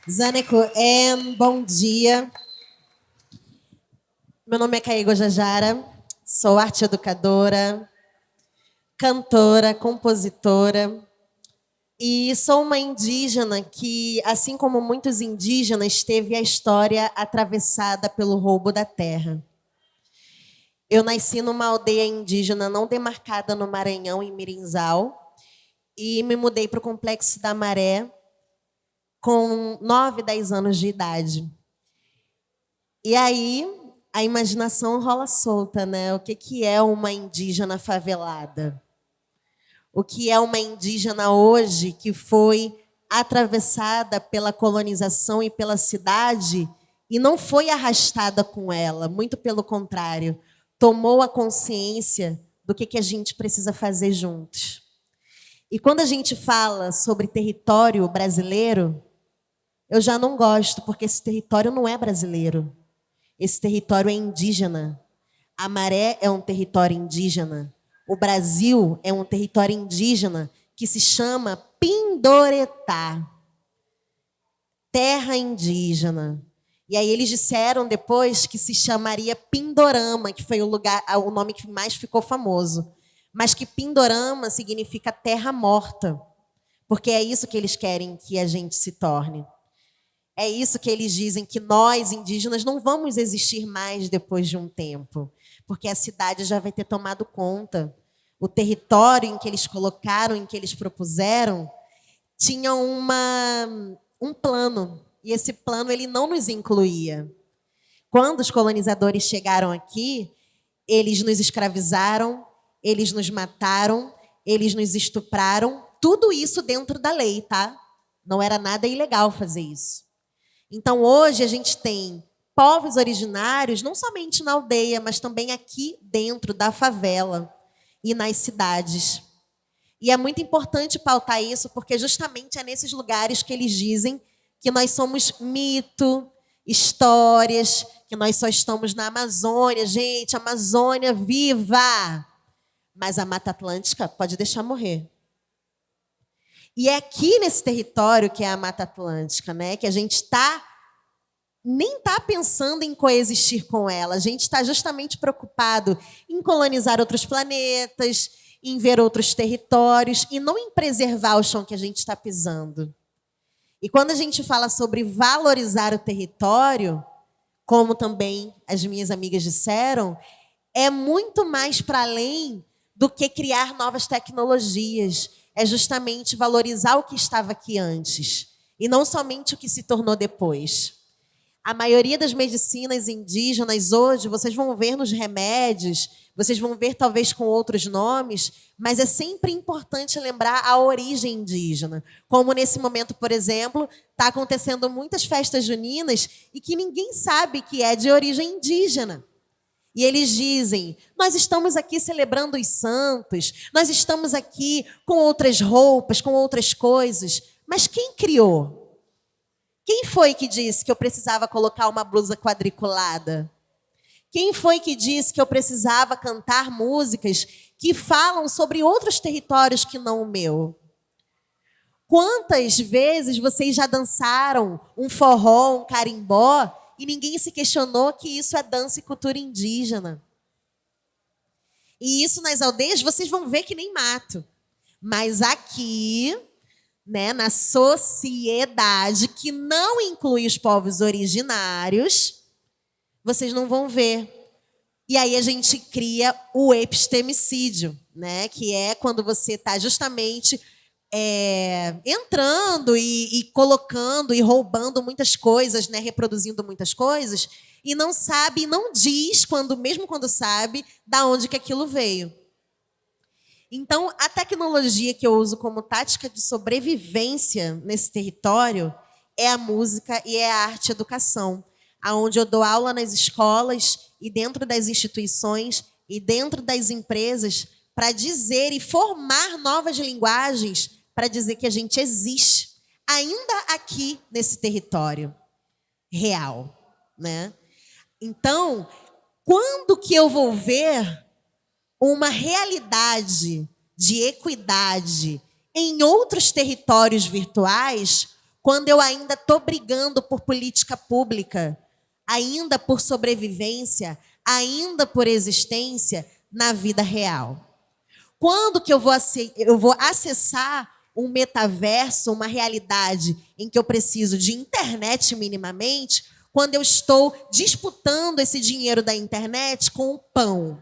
Zaneco, bom dia. Meu nome é Caê Jajara, sou arte educadora, cantora, compositora e sou uma indígena que, assim como muitos indígenas, teve a história atravessada pelo roubo da terra. Eu nasci numa aldeia indígena não demarcada no Maranhão, em Mirinzal, e me mudei para o Complexo da Maré com 9, 10 anos de idade. E aí a imaginação rola solta, né? O que é uma indígena favelada? O que é uma indígena hoje que foi atravessada pela colonização e pela cidade e não foi arrastada com ela, muito pelo contrário, tomou a consciência do que a gente precisa fazer juntos. E quando a gente fala sobre território brasileiro, eu já não gosto, porque esse território não é brasileiro. Esse território é indígena. A Maré é um território indígena. O Brasil é um território indígena que se chama Pindoretá. Terra indígena. E aí eles disseram depois que se chamaria Pindorama, que foi o nome que mais ficou famoso. mas que Pindorama significa terra morta, porque é isso que eles querem que a gente se torne. É isso que eles dizem, que nós, indígenas, não vamos existir mais depois de um tempo, porque a cidade já vai ter tomado conta. O território em que eles colocaram, em que eles propuseram, tinha um plano, e esse plano ele não nos incluía. Quando os colonizadores chegaram aqui, eles nos escravizaram, eles nos mataram, eles nos estupraram, tudo isso dentro da lei, tá? Não era nada ilegal fazer isso. Então, hoje, a gente tem povos originários, não somente na aldeia, mas também aqui dentro da favela e nas cidades. E é muito importante pautar isso, porque justamente é nesses lugares que eles dizem que nós somos mito, histórias, que nós só estamos na Amazônia. Gente, Amazônia viva! Mas a Mata Atlântica pode deixar morrer. E é aqui nesse território que é a Mata Atlântica, né, que a gente nem está pensando em coexistir com ela. A gente está justamente preocupado em colonizar outros planetas, em ver outros territórios e não em preservar o chão que a gente está pisando. E quando a gente fala sobre valorizar o território, como também as minhas amigas disseram, é muito mais para além do que criar novas tecnologias. É justamente valorizar o que estava aqui antes, e não somente o que se tornou depois. A maioria das medicinas indígenas hoje, vocês vão ver nos remédios, vocês vão ver talvez com outros nomes, mas é sempre importante lembrar a origem indígena. Como nesse momento, por exemplo, está acontecendo muitas festas juninas e que ninguém sabe que é de origem indígena. E eles dizem, nós estamos aqui celebrando os santos, nós estamos aqui com outras roupas, com outras coisas. Mas quem criou? Quem foi que disse que eu precisava colocar uma blusa quadriculada? Quem foi que disse que eu precisava cantar músicas que falam sobre outros territórios que não o meu? Quantas vezes vocês já dançaram um forró, um carimbó, e ninguém se questionou que isso é dança e cultura indígena? E isso nas aldeias vocês vão ver que nem mato. Mas aqui, né, na sociedade que não inclui os povos originários, vocês não vão ver. E aí a gente cria o epistemicídio, né, que é quando você está justamente entrando e colocando e roubando muitas coisas, né, reproduzindo muitas coisas, e não sabe, não diz, mesmo quando sabe, da onde que aquilo veio. Então, a tecnologia que eu uso como tática de sobrevivência nesse território é a música e é a arte-educação, onde eu dou aula nas escolas e dentro das instituições e dentro das empresas para dizer e formar novas linguagens para dizer que a gente existe, ainda aqui nesse território real, né? Então, quando que eu vou ver uma realidade de equidade em outros territórios virtuais, quando eu ainda estou brigando por política pública, ainda por sobrevivência, ainda por existência na vida real? Quando que eu vou acessar um metaverso, uma realidade em que eu preciso de internet minimamente, quando eu estou disputando esse dinheiro da internet com o pão?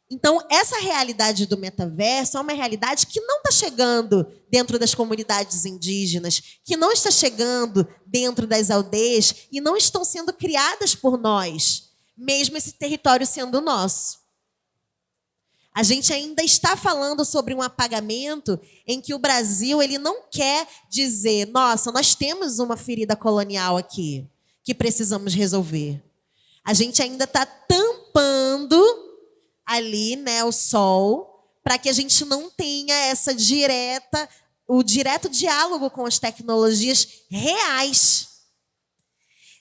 Então, essa realidade do metaverso é uma realidade que não está chegando dentro das comunidades indígenas, que não está chegando dentro das aldeias e não estão sendo criadas por nós, mesmo esse território sendo nosso. A gente ainda está falando sobre um apagamento em que o Brasil ele não quer dizer, nossa, nós temos uma ferida colonial aqui que precisamos resolver. A gente ainda está tampando ali, né, o sol, para que a gente não tenha o direto diálogo com as tecnologias reais.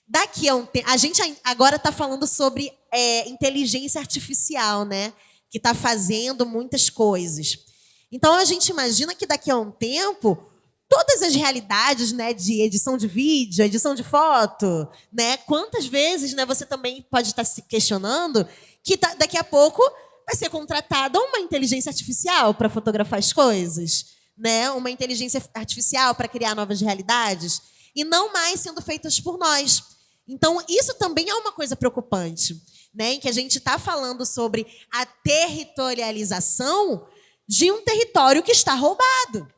Daqui a um tempo, a gente agora está falando sobre inteligência artificial, né? Que está fazendo muitas coisas. Então, a gente imagina que daqui a um tempo, todas as realidades, né, de edição de vídeo, edição de foto, né, quantas vezes, né, você também pode estar se questionando que daqui a pouco vai ser contratada uma inteligência artificial para fotografar as coisas, né? Uma inteligência artificial para criar novas realidades, e não mais sendo feitas por nós. Então, isso também é uma coisa preocupante, né? Em que a gente está falando sobre a territorialização de um território que está roubado.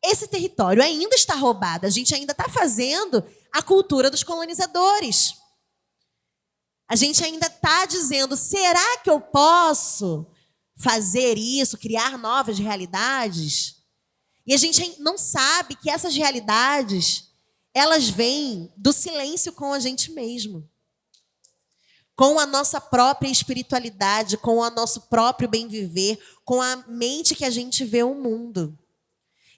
Esse território ainda está roubado. A gente ainda está fazendo a cultura dos colonizadores. A gente ainda está dizendo, será que eu posso fazer isso, criar novas realidades? E a gente não sabe que essas realidades, elas vêm do silêncio com a gente mesmo. Com a nossa própria espiritualidade, com o nosso próprio bem-viver, com a mente que a gente vê o mundo.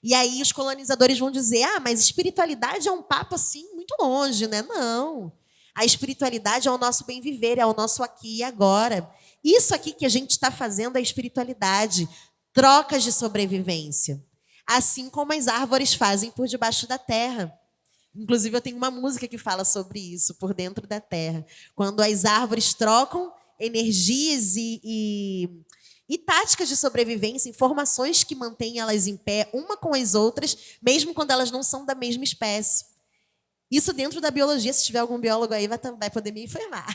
E aí os colonizadores vão dizer, mas espiritualidade é um papo assim muito longe, né? Não. A espiritualidade é o nosso bem-viver, é o nosso aqui e agora. Isso aqui que a gente está fazendo é espiritualidade, trocas de sobrevivência. Assim como as árvores fazem por debaixo da terra. Inclusive, eu tenho uma música que fala sobre isso, por dentro da terra. Quando as árvores trocam energias e táticas de sobrevivência, informações que mantêm elas em pé, uma com as outras, mesmo quando elas não são da mesma espécie. Isso dentro da biologia, se tiver algum biólogo aí, vai poder me informar.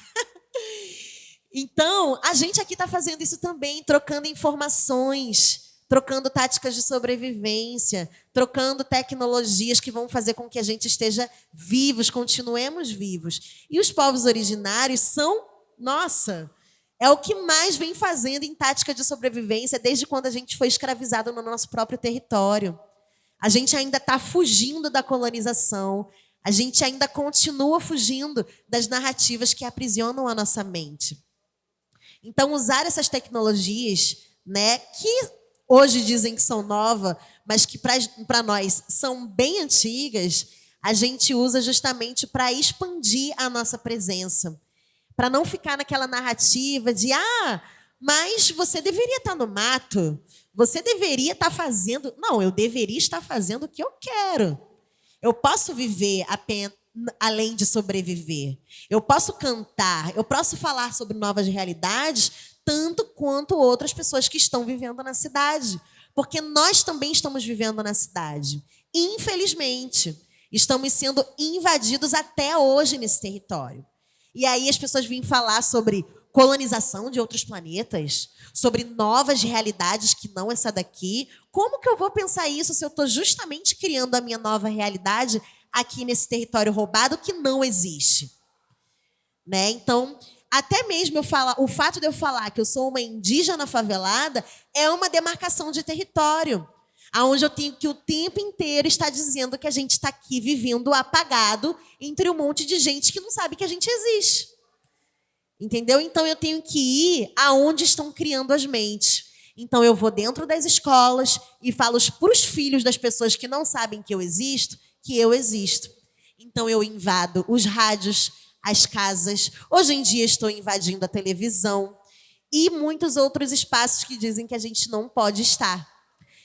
Então, a gente aqui está fazendo isso também, trocando informações, trocando táticas de sobrevivência, trocando tecnologias que vão fazer com que a gente esteja vivos, continuemos vivos. E os povos originários são, é o que mais vem fazendo em tática de sobrevivência desde quando a gente foi escravizado no nosso próprio território. A gente ainda está fugindo da colonização, a gente ainda continua fugindo das narrativas que aprisionam a nossa mente. Então, usar essas tecnologias, né, que hoje dizem que são novas, mas que para nós são bem antigas, a gente usa justamente para expandir a nossa presença. Para não ficar naquela narrativa de, mas você deveria estar no mato, você deveria estar fazendo... Não, eu deveria estar fazendo o que eu quero. Eu posso viver apenas além de sobreviver. Eu posso cantar, eu posso falar sobre novas realidades, tanto quanto outras pessoas que estão vivendo na cidade. Porque nós também estamos vivendo na cidade. Infelizmente, estamos sendo invadidos até hoje nesse território. E aí as pessoas vêm falar sobre colonização de outros planetas, sobre novas realidades que não essa daqui. Como que eu vou pensar isso se eu estou justamente criando a minha nova realidade aqui nesse território roubado que não existe? Né? Então, até mesmo o fato de eu falar que eu sou uma indígena favelada é uma demarcação de território, onde eu tenho que o tempo inteiro estar dizendo que a gente está aqui vivendo apagado entre um monte de gente que não sabe que a gente existe. Entendeu? Então, eu tenho que ir aonde estão criando as mentes. Então, eu vou dentro das escolas e falo para os filhos das pessoas que não sabem que eu existo. Então, eu invado os rádios, as casas. Hoje em dia, estou invadindo a televisão e muitos outros espaços que dizem que a gente não pode estar,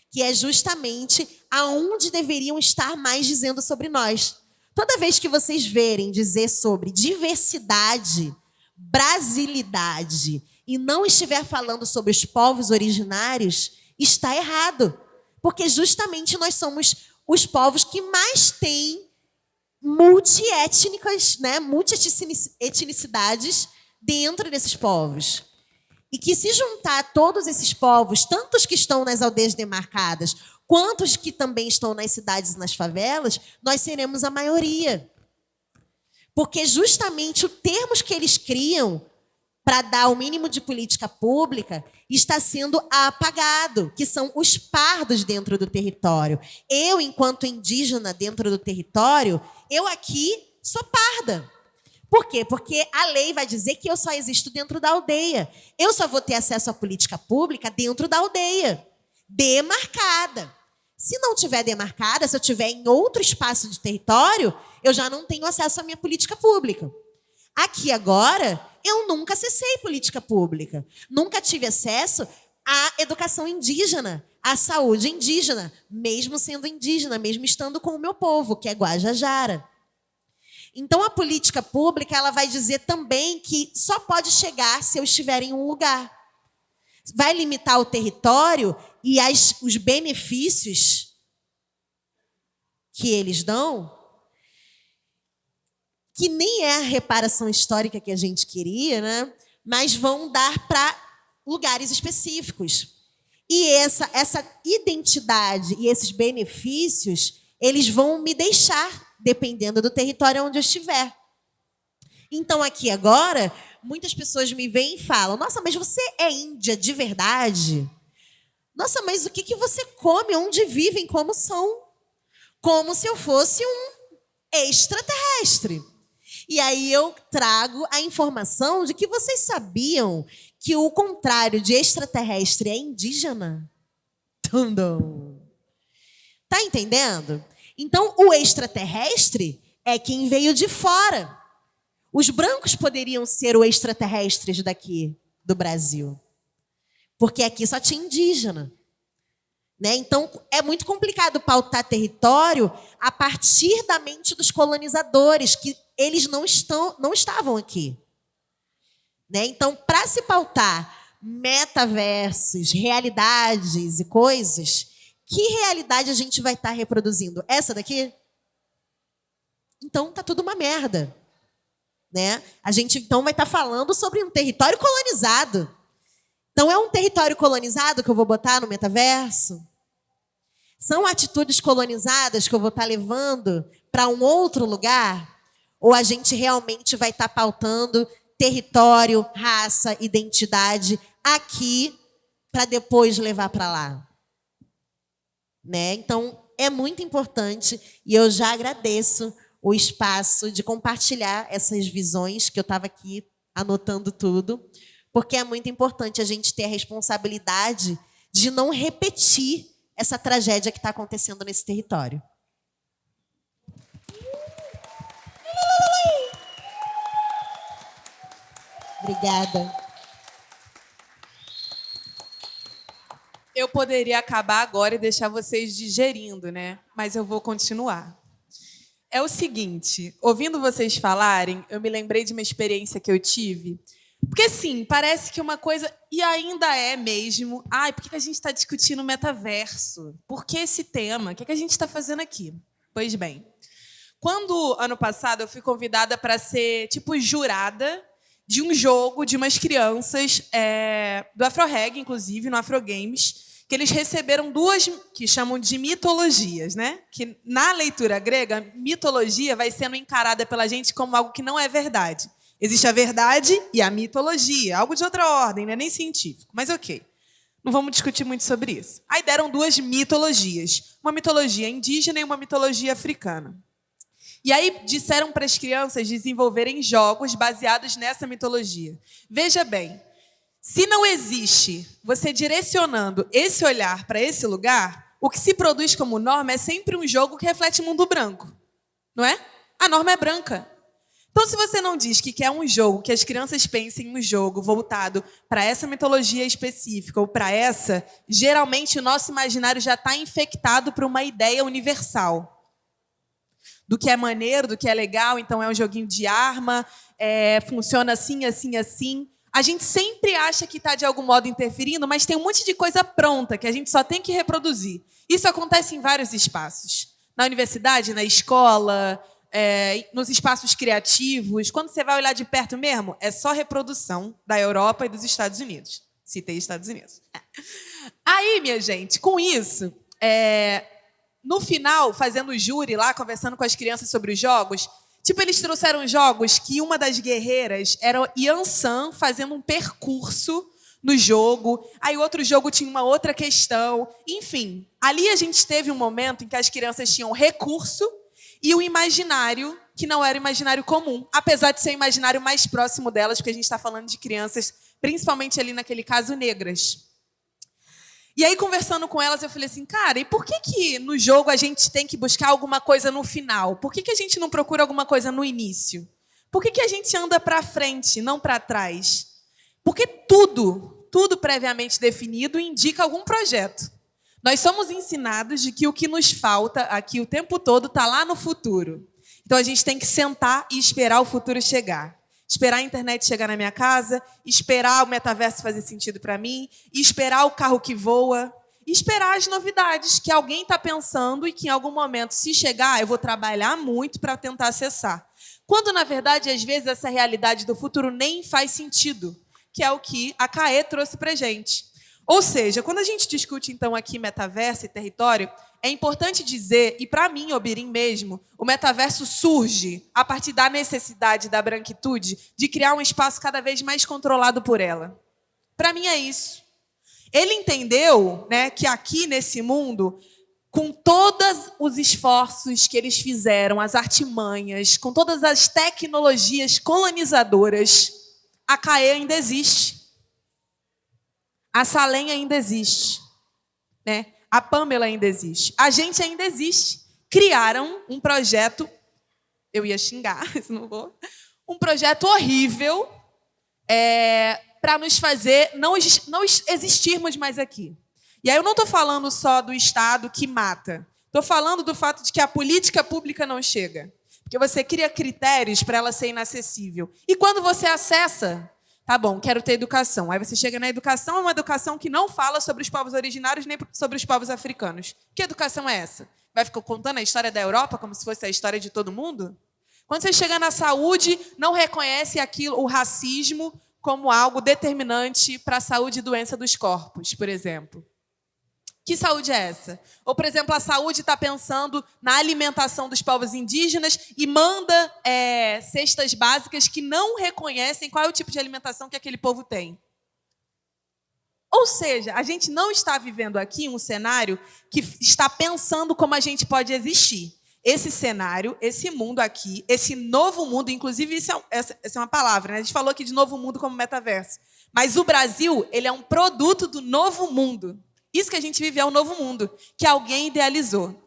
que é justamente aonde deveriam estar mais dizendo sobre nós. Toda vez que vocês verem dizer sobre diversidade, brasilidade, e não estiver falando sobre os povos originários, está errado. Porque justamente nós somos os povos que mais têm multiétnicas, né, multietnicidades dentro desses povos. E que se juntar todos esses povos, tanto os que estão nas aldeias demarcadas, quanto os que também estão nas cidades e nas favelas, nós seremos a maioria. Porque justamente os termos que eles criam para dar o mínimo de política pública está sendo apagado, que são os pardos dentro do território. Eu, enquanto indígena dentro do território, eu aqui sou parda. Por quê? Porque a lei vai dizer que eu só existo dentro da aldeia. Eu só vou ter acesso à política pública dentro da aldeia, demarcada. Se não tiver demarcada, se eu estiver em outro espaço de território, eu já não tenho acesso à minha política pública. Aqui agora, eu nunca acessei política pública. Nunca tive acesso à educação indígena, à saúde indígena, mesmo sendo indígena, mesmo estando com o meu povo, que é Guajajara. Então, a política pública ela vai dizer também que só pode chegar se eu estiver em um lugar. Vai limitar o território e os benefícios que eles dão, que nem é a reparação histórica que a gente queria, né? Mas vão dar para lugares específicos. E essa identidade e esses benefícios, eles vão me deixar, dependendo do território onde eu estiver. Então, aqui agora, muitas pessoas me veem e falam: nossa, mas você é índia de verdade? Nossa, mas o que você come? Onde vivem? Como são? Como se eu fosse um extraterrestre. E aí eu trago a informação de que vocês sabiam que o contrário de extraterrestre é indígena? Tundum. Tá entendendo? Então, o extraterrestre é quem veio de fora. Os brancos poderiam ser os extraterrestres daqui do Brasil, porque aqui só tinha indígena. Né? Então, é muito complicado pautar território a partir da mente dos colonizadores, que eles não estavam aqui. Né? Então, para se pautar metaversos, realidades e coisas, que realidade a gente vai estar reproduzindo? Essa daqui? Então, tá tudo uma merda. Né? A gente, então, vai estar falando sobre um território colonizado. Então, é um território colonizado que eu vou botar no metaverso? São atitudes colonizadas que eu vou estar levando para um outro lugar? Ou a gente realmente vai estar pautando território, raça, identidade aqui para depois levar para lá? Né? Então, é muito importante e eu já agradeço o espaço de compartilhar essas visões, que eu estava aqui anotando tudo, porque é muito importante a gente ter a responsabilidade de não repetir essa tragédia que está acontecendo nesse território. Obrigada. Eu poderia acabar agora e deixar vocês digerindo, né? Mas eu vou continuar. É o seguinte, ouvindo vocês falarem, eu me lembrei de uma experiência que eu tive. Porque, sim, parece que uma coisa... E ainda é mesmo... Ai, por que a gente está discutindo metaverso? Por que esse tema? O que a gente está fazendo aqui? Pois bem, quando, ano passado, eu fui convidada para ser, tipo, jurada de um jogo de umas crianças do AfroReg, inclusive, no Afrogames, que eles receberam duas, que chamam de mitologias, né? Que, na leitura grega, mitologia vai sendo encarada pela gente como algo que não é verdade. Existe a verdade e a mitologia, algo de outra ordem, não é nem científico, mas ok. Não vamos discutir muito sobre isso. Aí deram duas mitologias, uma mitologia indígena e uma mitologia africana. E aí disseram para as crianças desenvolverem jogos baseados nessa mitologia. Veja bem, se não existe você direcionando esse olhar para esse lugar, o que se produz como norma é sempre um jogo que reflete o mundo branco, não é? A norma é branca. Então, se você não diz que quer um jogo, que as crianças pensem em um jogo voltado para essa mitologia específica ou para essa, geralmente o nosso imaginário já está infectado por uma ideia universal. Do que é maneiro, do que é legal, então é um joguinho de arma, funciona assim, assim, assim. A gente sempre acha que está de algum modo interferindo, mas tem um monte de coisa pronta que a gente só tem que reproduzir. Isso acontece em vários espaços. Na universidade, na escola... nos espaços criativos, quando você vai olhar de perto mesmo, é só reprodução da Europa e dos Estados Unidos. Citei Estados Unidos. Aí, minha gente, com isso, no final, fazendo júri lá, conversando com as crianças sobre os jogos, tipo, eles trouxeram jogos que uma das guerreiras era Yansan fazendo um percurso no jogo, aí o outro jogo tinha uma outra questão. Enfim, ali a gente teve um momento em que as crianças tinham recurso e o imaginário, que não era o imaginário comum, apesar de ser o imaginário mais próximo delas, porque a gente está falando de crianças, principalmente ali naquele caso, negras. E aí, conversando com elas, eu falei assim, cara, e por que no jogo a gente tem que buscar alguma coisa no final? Por que a gente não procura alguma coisa no início? Por que a gente anda para frente, não para trás? Porque tudo previamente definido indica algum projeto. Nós somos ensinados de que o que nos falta aqui o tempo todo está lá no futuro. Então, a gente tem que sentar e esperar o futuro chegar. esperar a internet chegar na minha casa, esperar o metaverso fazer sentido para mim, esperar o carro que voa, esperar as novidades que alguém está pensando e que em algum momento, se chegar, eu vou trabalhar muito para tentar acessar. Quando, na verdade, às vezes, essa realidade do futuro nem faz sentido, que é o que a CAE trouxe para a gente. Ou seja, quando a gente discute, então, aqui metaverso e território, é importante dizer, e para mim, Obirim mesmo, o metaverso surge a partir da necessidade da branquitude de criar um espaço cada vez mais controlado por ela. Para mim é isso. Ele entendeu, né, que aqui nesse mundo, com todos os esforços que eles fizeram, as artimanhas, com todas as tecnologias colonizadoras, a CAE ainda existe. A Salem ainda existe, né? A Pamela ainda existe. A gente ainda existe. Criaram um projeto, eu ia xingar, mas não vou, um projeto horrível para nos fazer não existirmos mais aqui. E aí eu não estou falando só do Estado que mata. Estou falando do fato de que a política pública não chega. Porque você cria critérios para ela ser inacessível. E quando você acessa... Tá bom, quero ter educação. Aí você chega na educação, é uma educação que não fala sobre os povos originários nem sobre os povos africanos. Que educação é essa? Vai ficar contando a história da Europa como se fosse a história de todo mundo? Quando você chega na saúde, não reconhece o racismo como algo determinante para a saúde e doença dos corpos, por exemplo. Que saúde é essa? Ou, por exemplo, a saúde está pensando na alimentação dos povos indígenas e manda cestas básicas que não reconhecem qual é o tipo de alimentação que aquele povo tem. Ou seja, a gente não está vivendo aqui um cenário que está pensando como a gente pode existir. Esse cenário, esse mundo aqui, esse novo mundo, inclusive essa é uma palavra, né? A gente falou aqui de novo mundo como metaverso. Mas o Brasil, ele é um produto do novo mundo. Isso que a gente vive é o novo mundo, que alguém idealizou.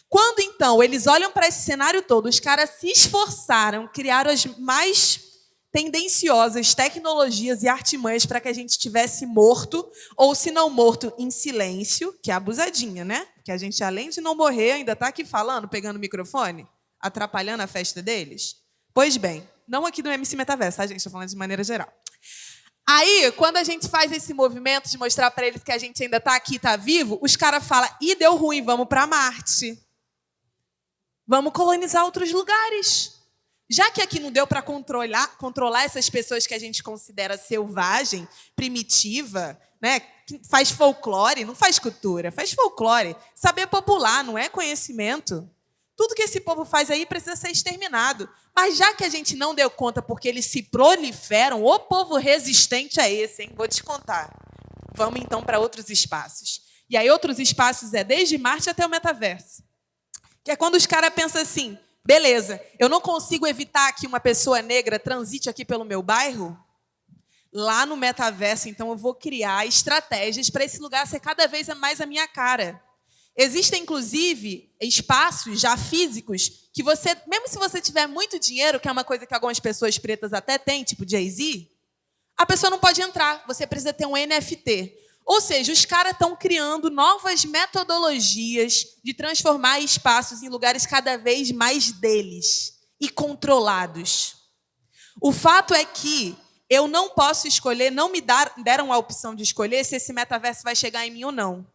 Quando, então, eles olham para esse cenário todo, os caras se esforçaram, criaram as mais tendenciosas tecnologias e artimanhas para que a gente estivesse morto, ou se não morto, em silêncio, que é abusadinha, né? Que a gente, além de não morrer, ainda está aqui falando, pegando o microfone, atrapalhando a festa deles. Pois bem, não aqui do MC Metaverso, tá, gente? Estou falando de maneira geral. Aí, quando a gente faz esse movimento de mostrar para eles que a gente ainda está aqui, está vivo, os caras falam, ih, deu ruim, vamos para Marte. Vamos colonizar outros lugares. Já que aqui não deu para controlar essas pessoas que a gente considera selvagem, primitiva, né, que faz folclore, não faz cultura, faz folclore. Saber popular, não é conhecimento. Tudo que esse povo faz aí precisa ser exterminado. Mas já que a gente não deu conta porque eles se proliferam, o povo resistente é esse, hein? Vou te contar. Vamos, então, para outros espaços. E aí, outros espaços é desde Marte até o metaverso. Que é quando os caras pensam assim, beleza, eu não consigo evitar que uma pessoa negra transite aqui pelo meu bairro? Lá no metaverso, então, eu vou criar estratégias para esse lugar ser cada vez mais a minha cara. Existem, inclusive, espaços já físicos que você, mesmo se você tiver muito dinheiro, que é uma coisa que algumas pessoas pretas até têm, tipo Jay-Z, a pessoa não pode entrar, você precisa ter um NFT. Ou seja, os caras estão criando novas metodologias de transformar espaços em lugares cada vez mais deles e controlados. O fato é que eu não posso escolher, não me deram a opção de escolher se esse metaverso vai chegar em mim ou não.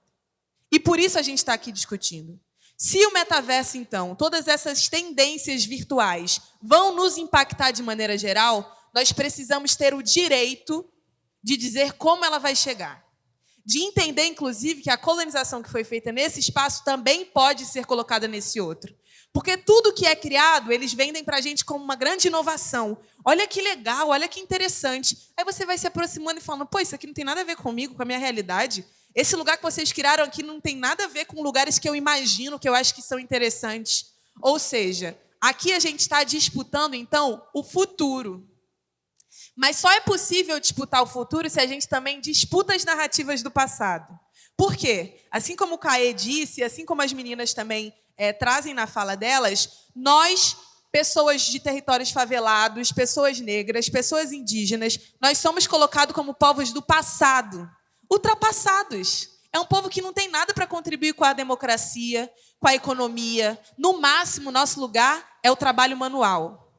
E por isso a gente está aqui discutindo. Se o metaverso, então, todas essas tendências virtuais vão nos impactar de maneira geral, nós precisamos ter o direito de dizer como ela vai chegar. De entender, inclusive, que a colonização que foi feita nesse espaço também pode ser colocada nesse outro. Porque tudo que é criado, eles vendem para a gente como uma grande inovação. Olha que legal, olha que interessante. Aí você vai se aproximando e falando, pô, isso aqui não tem nada a ver comigo, com a minha realidade. Esse lugar que vocês criaram aqui não tem nada a ver com lugares que eu imagino, que eu acho que são interessantes. Ou seja, aqui a gente está disputando, então, o futuro. Mas só é possível disputar o futuro se a gente também disputa as narrativas do passado. Por quê? Assim como o Caê disse, assim como as meninas também trazem na fala delas, nós, pessoas de territórios favelados, pessoas negras, pessoas indígenas, nós somos colocados como povos do passado, ultrapassados. É um povo que não tem nada para contribuir com a democracia, com a economia. No máximo, nosso lugar é o trabalho manual.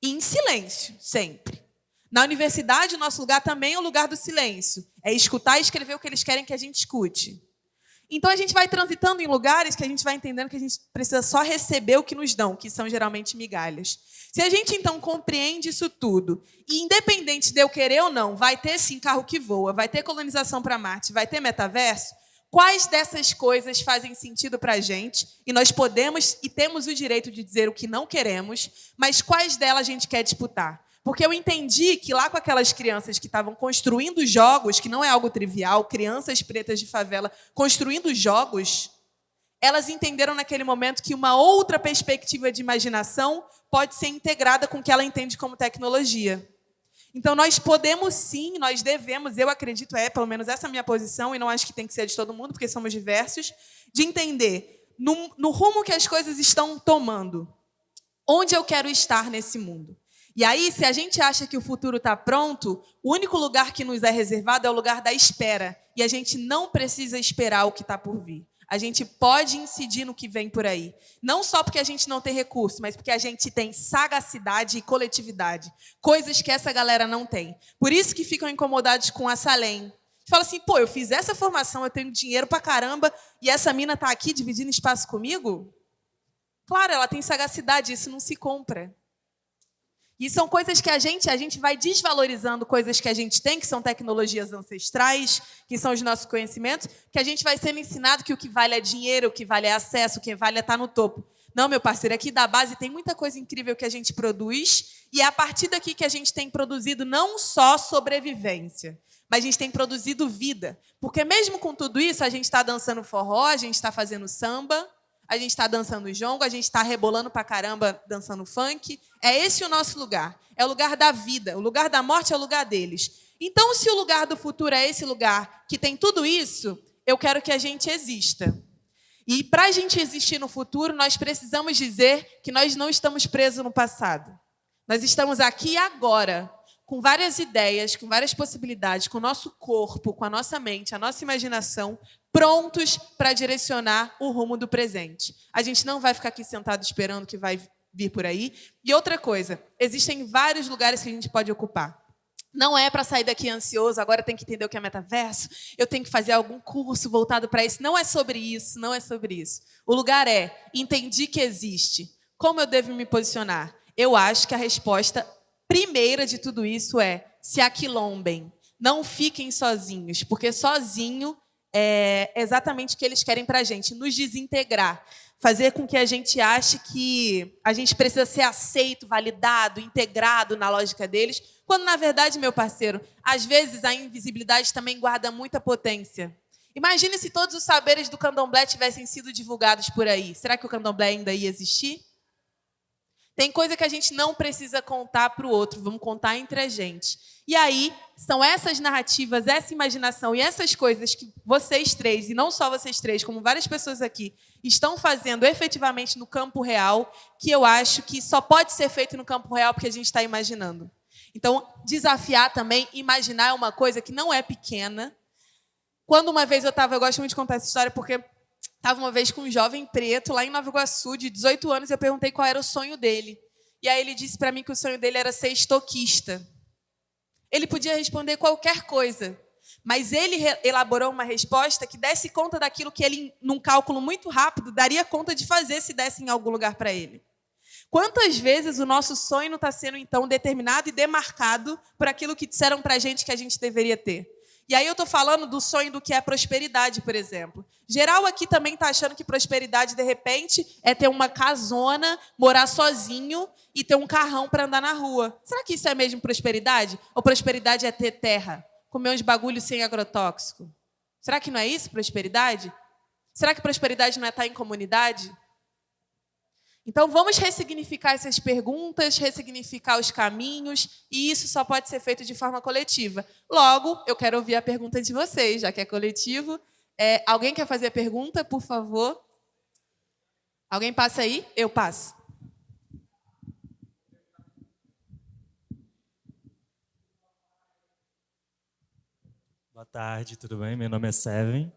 E em silêncio, sempre. Na universidade, o nosso lugar também é o lugar do silêncio. É escutar e escrever o que eles querem que a gente escute. Então, a gente vai transitando em lugares que a gente vai entendendo que a gente precisa só receber o que nos dão, que são geralmente migalhas. Se a gente, então, compreende isso tudo, e independente de eu querer ou não, vai ter, sim, carro que voa, vai ter colonização para Marte, vai ter metaverso, quais dessas coisas fazem sentido para a gente, e nós podemos e temos o direito de dizer o que não queremos, mas quais delas a gente quer disputar? Porque eu entendi que lá com aquelas crianças que estavam construindo jogos, que não é algo trivial, crianças pretas de favela construindo jogos, elas entenderam naquele momento que uma outra perspectiva de imaginação pode ser integrada com o que ela entende como tecnologia. Então, nós podemos sim, nós devemos, eu acredito, pelo menos essa é a minha posição, e não acho que tem que ser de todo mundo, porque somos diversos, de entender no rumo que as coisas estão tomando, onde eu quero estar nesse mundo. E aí, se a gente acha que o futuro está pronto, o único lugar que nos é reservado é o lugar da espera. E a gente não precisa esperar o que está por vir. A gente pode incidir no que vem por aí. Não só porque a gente não tem recurso, mas porque a gente tem sagacidade e coletividade. Coisas que essa galera não tem. Por isso que ficam incomodados com a Salem. Fala assim, pô, eu fiz essa formação, eu tenho dinheiro pra caramba, e essa mina está aqui dividindo espaço comigo? Claro, ela tem sagacidade, isso não se compra. E são coisas que a gente vai desvalorizando coisas que a gente tem, que são tecnologias ancestrais, que são os nossos conhecimentos, que a gente vai sendo ensinado que o que vale é dinheiro, o que vale é acesso, o que vale é estar no topo. Não, meu parceiro, aqui da base tem muita coisa incrível que a gente produz, e é a partir daqui que a gente tem produzido não só sobrevivência, mas a gente tem produzido vida. Porque mesmo com tudo isso, a gente está dançando forró, a gente está fazendo samba, a gente está dançando jongo, a gente está rebolando pra caramba dançando funk. É esse o nosso lugar. É o lugar da vida. O lugar da morte é o lugar deles. Então, se o lugar do futuro é esse lugar que tem tudo isso, eu quero que a gente exista. E para a gente existir no futuro, nós precisamos dizer que nós não estamos presos no passado. Nós estamos aqui agora, com várias ideias, com várias possibilidades, com o nosso corpo, com a nossa mente, a nossa imaginação, prontos para direcionar o rumo do presente. A gente não vai ficar aqui sentado esperando o que vai vir por aí. E outra coisa, existem vários lugares que a gente pode ocupar. Não é para sair daqui ansioso, agora tem que entender o que é metaverso, eu tenho que fazer algum curso voltado para isso. Não é sobre isso, não é sobre isso. O lugar é, entendi que existe. Como eu devo me posicionar? Eu acho que a resposta primeira de tudo isso é se aquilombem. Não fiquem sozinhos, porque sozinho é exatamente o que eles querem para a gente, nos desintegrar. Fazer com que a gente ache que a gente precisa ser aceito, validado, integrado na lógica deles, quando, na verdade, meu parceiro, às vezes a invisibilidade também guarda muita potência. Imagine se todos os saberes do candomblé tivessem sido divulgados por aí. Será que o candomblé ainda ia existir? Tem coisa que a gente não precisa contar para o outro, vamos contar entre a gente. E aí, são essas narrativas, essa imaginação e essas coisas que vocês três, e não só vocês três, como várias pessoas aqui, estão fazendo efetivamente no campo real, que eu acho que só pode ser feito no campo real porque a gente está imaginando. Então, desafiar também, imaginar é uma coisa que não é pequena. Quando uma vez eu gosto muito de contar essa história porque estava uma vez com um jovem preto lá em Nova Iguaçu, de 18 anos, e eu perguntei qual era o sonho dele. E aí ele disse para mim que o sonho dele era ser estoquista. Ele podia responder qualquer coisa, mas ele elaborou uma resposta que desse conta daquilo que ele, num cálculo muito rápido, daria conta de fazer se desse em algum lugar para ele. Quantas vezes o nosso sonho não está sendo, então, determinado e demarcado por aquilo que disseram para a gente que a gente deveria ter? E aí eu estou falando do sonho do que é prosperidade, por exemplo. Geral aqui também está achando que prosperidade, de repente, é ter uma casona, morar sozinho e ter um carrão para andar na rua. Será que isso é mesmo prosperidade? Ou prosperidade é ter terra? Comer uns bagulhos sem agrotóxico? Será que não é isso, prosperidade? Será que prosperidade não é estar em comunidade? Então, vamos ressignificar essas perguntas, ressignificar os caminhos, e isso só pode ser feito de forma coletiva. Logo, eu quero ouvir a pergunta de vocês, já que é coletivo. Alguém quer fazer a pergunta, por favor? Alguém passa aí? Eu passo. Boa tarde, tudo bem? Meu nome é Seven.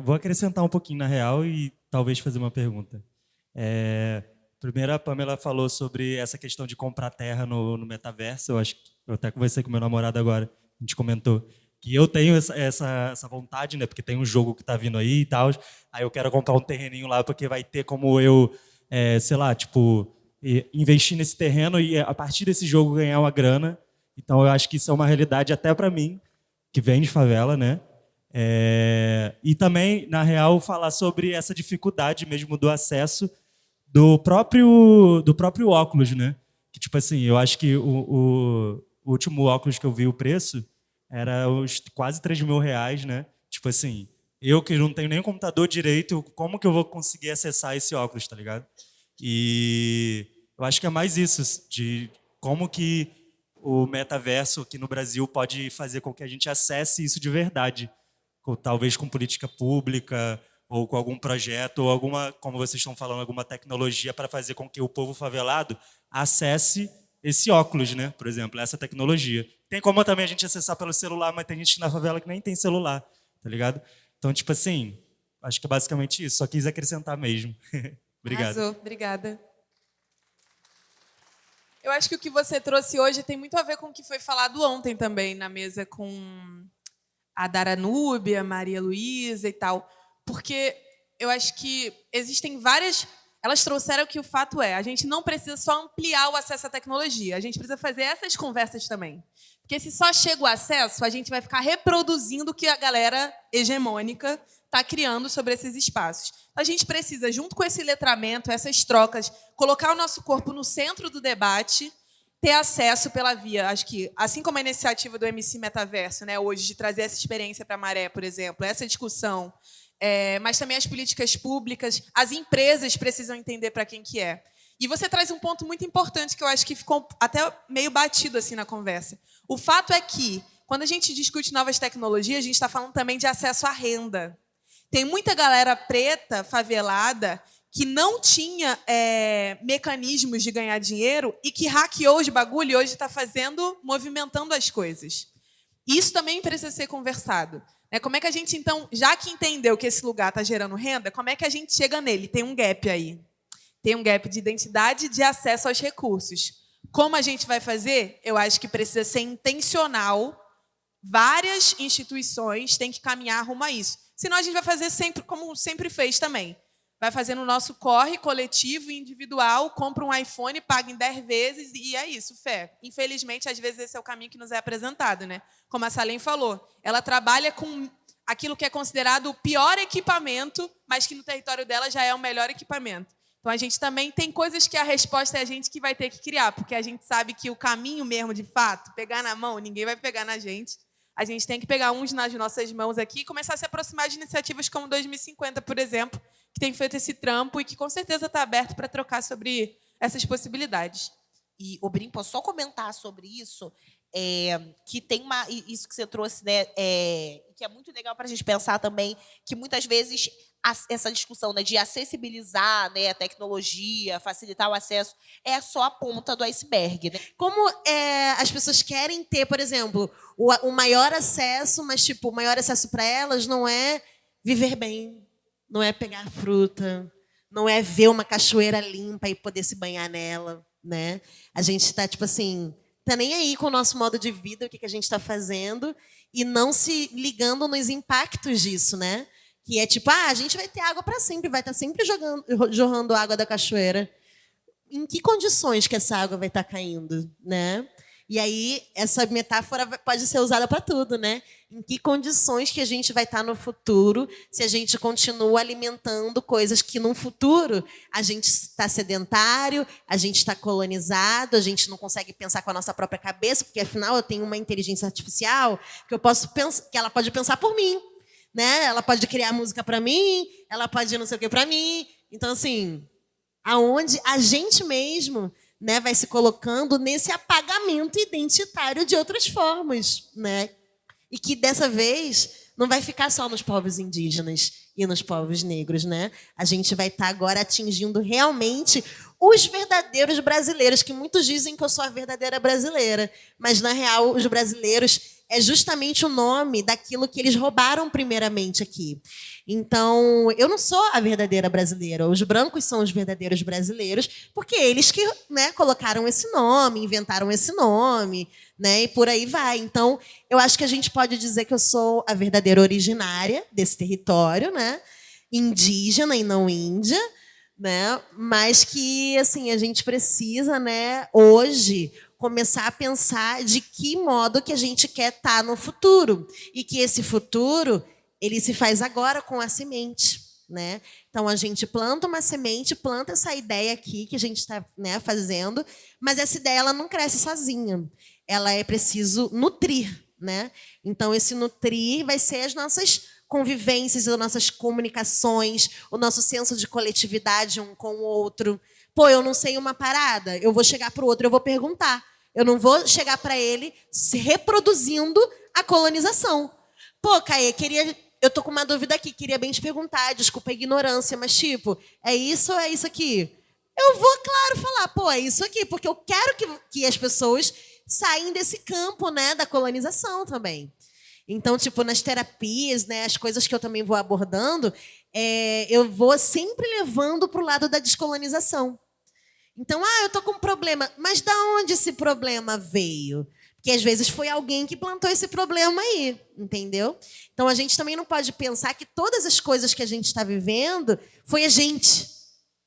Vou acrescentar um pouquinho na real e talvez fazer uma pergunta. Primeiro, a Pamela falou sobre essa questão de comprar terra no metaverso. Eu acho que eu até conversei com meu namorado agora. A gente comentou que eu tenho essa vontade, né? Porque tem um jogo que tá vindo aí e tal. Aí eu quero comprar um terreninho lá porque vai ter como eu, sei lá, tipo, investir nesse terreno e a partir desse jogo ganhar uma grana. Então eu acho que isso é uma realidade até para mim, que vem de favela, né? E também, na real, falar sobre essa dificuldade mesmo do acesso do próprio óculos, né? Que, tipo assim, eu acho que o último óculos que eu vi o preço era os quase R$ 3.000, né? Tipo assim, eu que não tenho nem computador direito, como que eu vou conseguir acessar esse óculos, tá ligado? E eu acho que é mais isso, de como que o metaverso aqui no Brasil pode fazer com que a gente acesse isso de verdade. Talvez com política pública, ou com algum projeto, ou alguma, como vocês estão falando, alguma tecnologia para fazer com que o povo favelado acesse esse óculos, né? Por exemplo, essa tecnologia. Tem como também a gente acessar pelo celular, mas tem gente na favela que nem tem celular, tá ligado? Então, tipo assim, acho que é basicamente isso. Só quis acrescentar mesmo. Obrigado. Arrasou, obrigada. Eu acho que o que você trouxe hoje tem muito a ver com o que foi falado ontem também na mesa com a Dara Núbia, Maria Luísa e tal. Porque eu acho que existem várias... Elas trouxeram que o fato é, a gente não precisa só ampliar o acesso à tecnologia, a gente precisa fazer essas conversas também. Porque se só chega o acesso, a gente vai ficar reproduzindo o que a galera hegemônica está criando sobre esses espaços. A gente precisa, junto com esse letramento, essas trocas, colocar o nosso corpo no centro do debate, ter acesso pela via, acho que, assim como a iniciativa do MC Metaverso, né, hoje, de trazer essa experiência para a Maré, por exemplo, essa discussão, mas também as políticas públicas, as empresas precisam entender para quem que é. E você traz um ponto muito importante que eu acho que ficou até meio batido assim na conversa. O fato é que, quando a gente discute novas tecnologias, a gente está falando também de acesso à renda. Tem muita galera preta, favelada, que não tinha mecanismos de ganhar dinheiro e que hackeou os bagulho e hoje está movimentando as coisas. Isso também precisa ser conversado. Como é que a gente, então, já que entendeu que esse lugar está gerando renda, como é que a gente chega nele? Tem um gap aí. Tem um gap de identidade e de acesso aos recursos. Como a gente vai fazer? Eu acho que precisa ser intencional. Várias instituições têm que caminhar rumo a isso. Senão a gente vai fazer sempre como sempre fez também. Vai fazer no nosso corre coletivo e individual, compra um iPhone, paga em 10 vezes e é isso, fé. Infelizmente, às vezes esse é o caminho que nos é apresentado, né? Como a Salem falou, ela trabalha com aquilo que é considerado o pior equipamento, mas que no território dela já é o melhor equipamento. Então, a gente também tem coisas que a resposta é a gente que vai ter que criar, porque a gente sabe que o caminho mesmo, de fato, pegar na mão, ninguém vai pegar na gente. A gente tem que pegar uns nas nossas mãos aqui e começar a se aproximar de iniciativas como 2050, por exemplo, que tem feito esse trampo e que com certeza está aberto para trocar sobre essas possibilidades. E, Brim, posso só comentar sobre isso? Que tem isso que você trouxe, né? Que é muito legal para a gente pensar também, que muitas vezes essa discussão, né, de acessibilizar, né, a tecnologia, facilitar o acesso, é só a ponta do iceberg, né? Como as pessoas querem ter, por exemplo, o maior acesso, mas tipo, o maior acesso para elas não é viver bem, não é pegar fruta, não é ver uma cachoeira limpa e poder se banhar nela, né? A gente está, tipo assim, tá nem aí com o nosso modo de vida, o que a gente está fazendo, e não se ligando nos impactos disso, né? Que é tipo, a gente vai ter água para sempre, vai estar sempre jorrando água da cachoeira. Em que condições que essa água vai estar caindo, né? E aí, essa metáfora pode ser usada para tudo, né? Em que condições que a gente vai estar no futuro se a gente continua alimentando coisas que, no futuro, a gente está sedentário, a gente está colonizado, a gente não consegue pensar com a nossa própria cabeça, porque, afinal, eu tenho uma inteligência artificial que eu posso pensar, que ela pode pensar por mim, né? Ela pode criar música para mim, ela pode não sei o que para mim. Então, assim, aonde a gente mesmo, né, vai se colocando nesse apagamento identitário de outras formas, né? E que, dessa vez, não vai ficar só nos povos indígenas e nos povos negros, né? A gente vai estar agora atingindo realmente os verdadeiros brasileiros, que muitos dizem que eu sou a verdadeira brasileira, mas na real os brasileiros é justamente o nome daquilo que eles roubaram primeiramente aqui. Então, eu não sou a verdadeira brasileira, os brancos são os verdadeiros brasileiros, porque eles que, né, colocaram esse nome, inventaram esse nome, né, e por aí vai. Então, eu acho que a gente pode dizer que eu sou a verdadeira originária desse território, né, indígena e não índia, né? Mas que assim a gente precisa, né, hoje começar a pensar de que modo que a gente quer estar no futuro e que esse futuro ele se faz agora com a semente, né? Então a gente planta uma semente, planta essa ideia aqui que a gente está, né, fazendo, mas essa ideia ela não cresce sozinha, ela é preciso nutrir, né? Então esse nutrir vai ser as nossas convivências, as nossas comunicações, o nosso senso de coletividade um com o outro. Pô, eu não sei uma parada, eu vou chegar para o outro, eu vou perguntar. Eu não vou chegar para ele se reproduzindo a colonização. Pô, Caê, eu tô com uma dúvida aqui, queria bem te perguntar, desculpa a ignorância, mas tipo, é isso ou é isso aqui? Eu vou, claro, falar, pô, é isso aqui, porque eu quero que as pessoas saiam desse campo, né, da colonização também. Então, tipo, nas terapias, né, as coisas que eu também vou abordando, eu vou sempre levando para o lado da descolonização. Então, eu tô com um problema. Mas da onde esse problema veio? Porque às vezes foi alguém que plantou esse problema aí, entendeu? Então, a gente também não pode pensar que todas as coisas que a gente está vivendo foi a gente,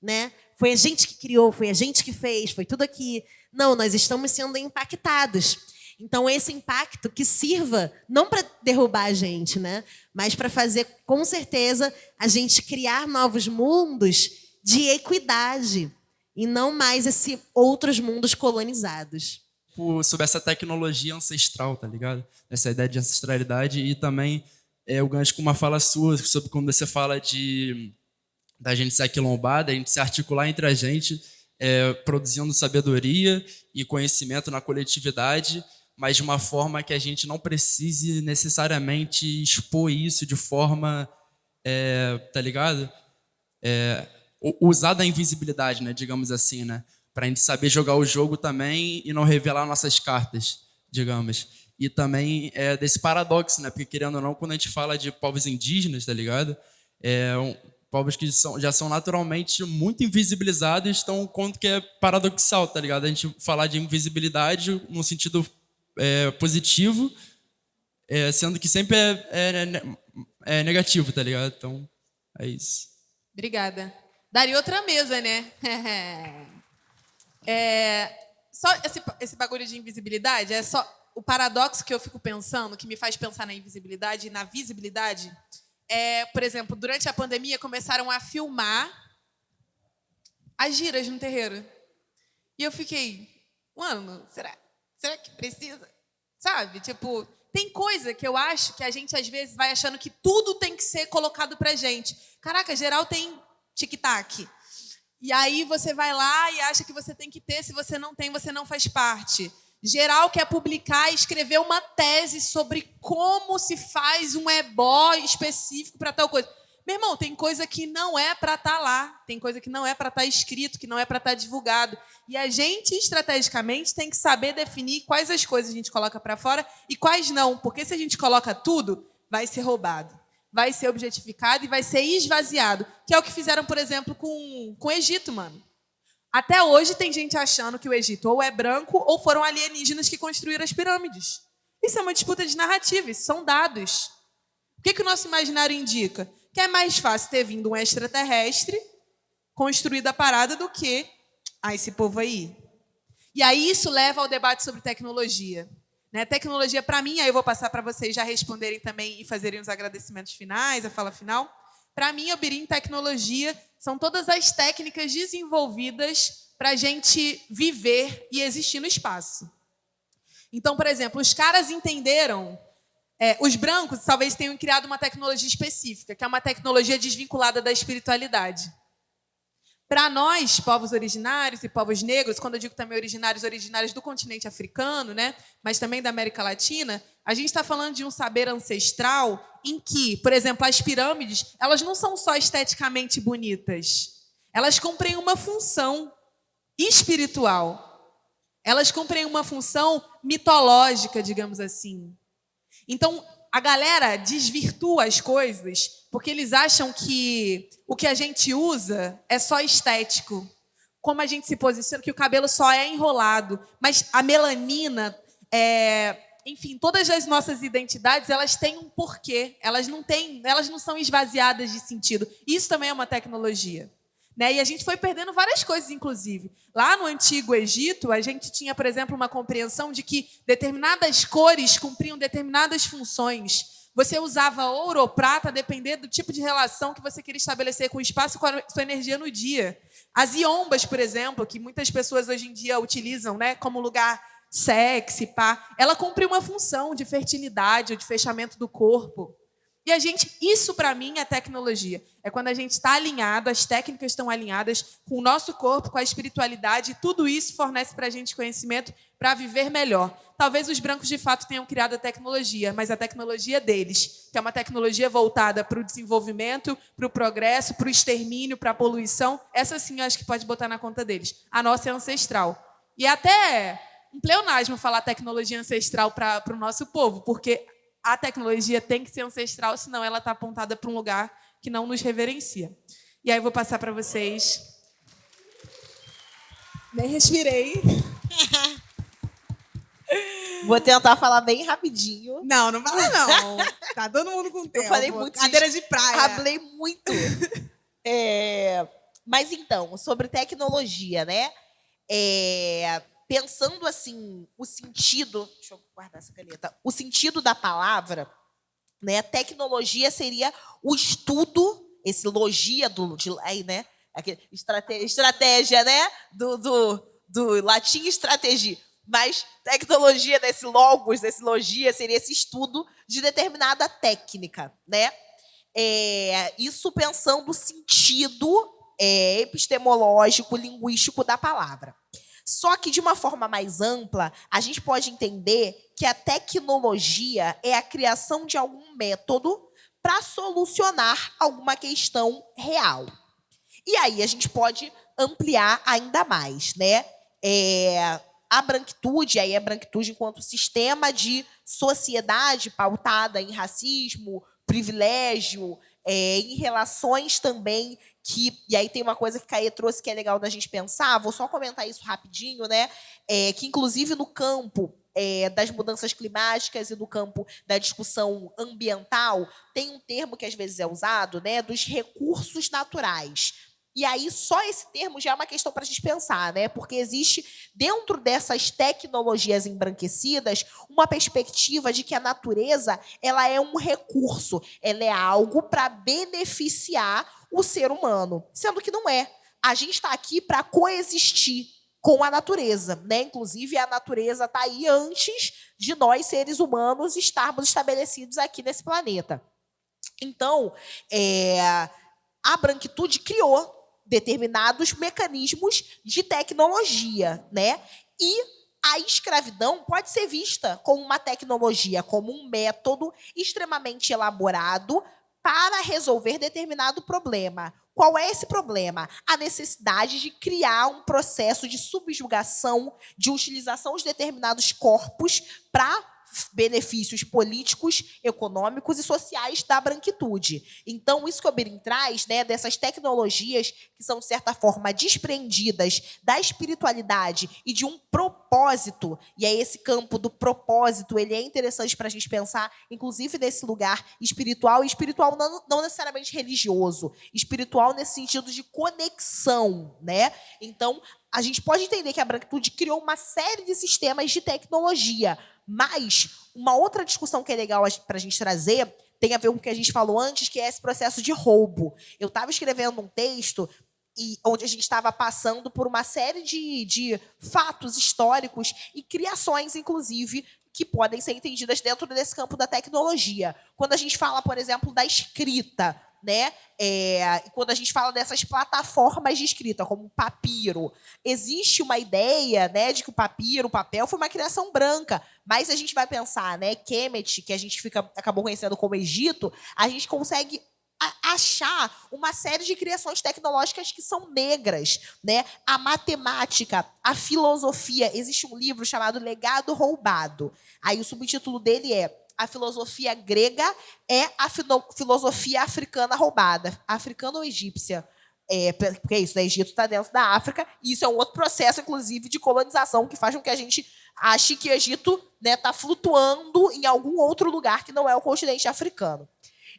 né? Foi a gente que criou, foi a gente que fez, foi tudo aqui. Não, nós estamos sendo impactados. Então, esse impacto que sirva não para derrubar a gente, né? Mas para fazer, com certeza, a gente criar novos mundos de equidade e não mais esses outros mundos colonizados. Sobre essa tecnologia ancestral, tá ligado? Essa ideia de ancestralidade e também eu gancho com uma fala sua sobre quando você fala da gente se aquilombar, da gente se articular entre a gente, produzindo sabedoria e conhecimento na coletividade, mas de uma forma que a gente não precise necessariamente expor isso de forma, tá ligado? Usar da invisibilidade, né, digamos assim, né, para a gente saber jogar o jogo também e não revelar nossas cartas, digamos. E também desse paradoxo, né, porque querendo ou não, quando a gente fala de povos indígenas, tá ligado? Povos que já são naturalmente muito invisibilizados, então quanto que é paradoxal, tá ligado? A gente falar de invisibilidade no sentido positivo, sendo que sempre é negativo, tá ligado? Então, é isso. Obrigada. Daria outra mesa, né? Só esse bagulho de invisibilidade, é só o paradoxo que eu fico pensando, que me faz pensar na invisibilidade e na visibilidade. Por exemplo, durante a pandemia começaram a filmar as giras no terreiro. E eu fiquei, mano, será que precisa? Sabe? Tipo, tem coisa que eu acho que a gente às vezes vai achando que tudo tem que ser colocado pra gente. Caraca, geral tem tic-tac. E aí você vai lá e acha que você tem que ter, se você não tem, você não faz parte. Geral quer publicar e escrever uma tese sobre como se faz um ebó específico para tal coisa. Meu irmão, tem coisa que não é para estar lá, tem coisa que não é para estar escrito, que não é para estar divulgado. E a gente, estrategicamente, tem que saber definir quais as coisas a gente coloca para fora e quais não. Porque se a gente coloca tudo, vai ser roubado, vai ser objetificado e vai ser esvaziado. Que é o que fizeram, por exemplo, com o Egito, mano. Até hoje tem gente achando que o Egito ou é branco ou foram alienígenas que construíram as pirâmides. Isso é uma disputa de narrativa, isso são dados. O que o nosso imaginário indica? Que é mais fácil ter vindo um extraterrestre, construído a parada, do que esse povo aí. E aí isso leva ao debate sobre tecnologia. Né? Tecnologia, para mim, aí eu vou passar para vocês já responderem também e fazerem os agradecimentos finais, a fala final. Para mim, eu diria em tecnologia são todas as técnicas desenvolvidas para a gente viver e existir no espaço. Então, por exemplo, os caras entenderam, os brancos talvez tenham criado uma tecnologia específica, que é uma tecnologia desvinculada da espiritualidade. Para nós, povos originários e povos negros, quando eu digo também originários do continente africano, né, mas também da América Latina, a gente está falando de um saber ancestral em que, por exemplo, as pirâmides, elas não são só esteticamente bonitas. Elas cumprem uma função. espiritual. Elas cumprem uma função mitológica, digamos assim. Então, a galera desvirtua as coisas porque eles acham que o que a gente usa é só estético. Como a gente se posiciona, que o cabelo só é enrolado. Mas a melanina, enfim, todas as nossas identidades, elas têm um porquê. Elas não são esvaziadas de sentido. Isso também é uma tecnologia. Né? E a gente foi perdendo várias coisas, inclusive. Lá no Antigo Egito, a gente tinha, por exemplo, uma compreensão de que determinadas cores cumpriam determinadas funções. Você usava ouro ou prata, a depender do tipo de relação que você queria estabelecer com o espaço e com a sua energia no dia. As iombas, por exemplo, que muitas pessoas hoje em dia utilizam, né, como lugar sexy, pá, ela cumpre uma função de fertilidade ou de fechamento do corpo. E isso para mim é tecnologia. É quando a gente está alinhado, as técnicas estão alinhadas com o nosso corpo, com a espiritualidade, e tudo isso fornece para a gente conhecimento para viver melhor. Talvez os brancos de fato tenham criado a tecnologia, mas a tecnologia deles, que é uma tecnologia voltada para o desenvolvimento, para o progresso, para o extermínio, para a poluição, essa sim eu acho que pode botar na conta deles. A nossa é ancestral. E até um pleonasmo falar tecnologia ancestral para o nosso povo, porque a tecnologia tem que ser ancestral, senão ela está apontada para um lugar que não nos reverencia. E aí eu vou passar para vocês. Nem respirei. Vou tentar falar bem rapidinho. Não fala não. Tá todo mundo com tempo. Eu falei muito. Cadeira de praia. Falei muito. Mas então, sobre tecnologia, né? Pensando assim, o sentido... Deixa eu guardar essa caneta. O sentido da palavra, né? Tecnologia seria o estudo, esse logia né? Estratégia, né? Do latim estratégia. Mas tecnologia, desse logos, desse logia, seria esse estudo de determinada técnica, né? Isso pensando o sentido epistemológico, linguístico da palavra. Só que, de uma forma mais ampla, a gente pode entender que a tecnologia é a criação de algum método para solucionar alguma questão real. E aí a gente pode ampliar ainda mais, né? A branquitude, aí a branquitude enquanto sistema de sociedade pautada em racismo, privilégio, em relações também e aí tem uma coisa que Caê trouxe que é legal da gente pensar, vou só comentar isso rapidinho, né? Que inclusive no campo das mudanças climáticas e no campo da discussão ambiental, tem um termo que às vezes é usado, né? Dos recursos naturais. E aí, só esse termo já é uma questão para a gente pensar, né? Porque existe, dentro dessas tecnologias embranquecidas, uma perspectiva de que a natureza ela é um recurso, ela é algo para beneficiar o ser humano, sendo que não é. A gente está aqui para coexistir com a natureza, né? Inclusive, a natureza está aí antes de nós, seres humanos, estarmos estabelecidos aqui nesse planeta. Então, a branquitude criou determinados mecanismos de tecnologia, né? E a escravidão pode ser vista como uma tecnologia, como um método extremamente elaborado para resolver determinado problema. Qual é esse problema? A necessidade de criar um processo de subjugação, de utilização de determinados corpos para benefícios políticos, econômicos e sociais da branquitude. Então, isso que o Obirim traz, né, dessas tecnologias que são, de certa forma, desprendidas da espiritualidade e de um propósito, e aí esse campo do propósito, ele é interessante para a gente pensar, inclusive nesse lugar espiritual, e espiritual não necessariamente religioso, espiritual nesse sentido de conexão, né? Então, a gente pode entender que a branquitude criou uma série de sistemas de tecnologia, mas uma outra discussão que é legal para a gente trazer tem a ver com o que a gente falou antes, que é esse processo de roubo. Eu estava escrevendo um texto onde a gente estava passando por uma série de fatos históricos e criações, inclusive, que podem ser entendidas dentro desse campo da tecnologia. Quando a gente fala, por exemplo, da escrita, né? Quando a gente fala dessas plataformas de escrita, como o papiro, existe uma ideia, né, de que o papel, foi uma criação branca. Mas a gente vai pensar, né, Kemet, que a gente acabou conhecendo como Egito, a gente consegue achar uma série de criações tecnológicas que são negras, né? A matemática, a filosofia. Existe um livro chamado Legado Roubado. Aí o subtítulo dele é A Filosofia Grega é a Filosofia Africana Roubada. Africana ou egípcia? Porque é isso, né? Egito está dentro da África, e isso é um outro processo, inclusive, de colonização, que faz com que a gente ache que o Egito está, né, flutuando em algum outro lugar que não é o continente africano.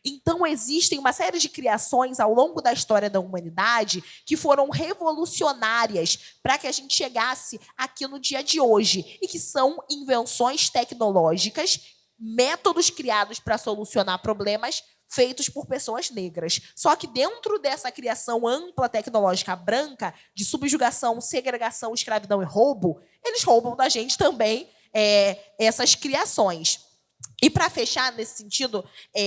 Então, existem uma série de criações ao longo da história da humanidade que foram revolucionárias para que a gente chegasse aqui no dia de hoje, e que são invenções tecnológicas, métodos criados para solucionar problemas feitos por pessoas negras. Só que dentro dessa criação ampla tecnológica branca, de subjugação, segregação, escravidão e roubo, eles roubam da gente também essas criações. E para fechar nesse sentido,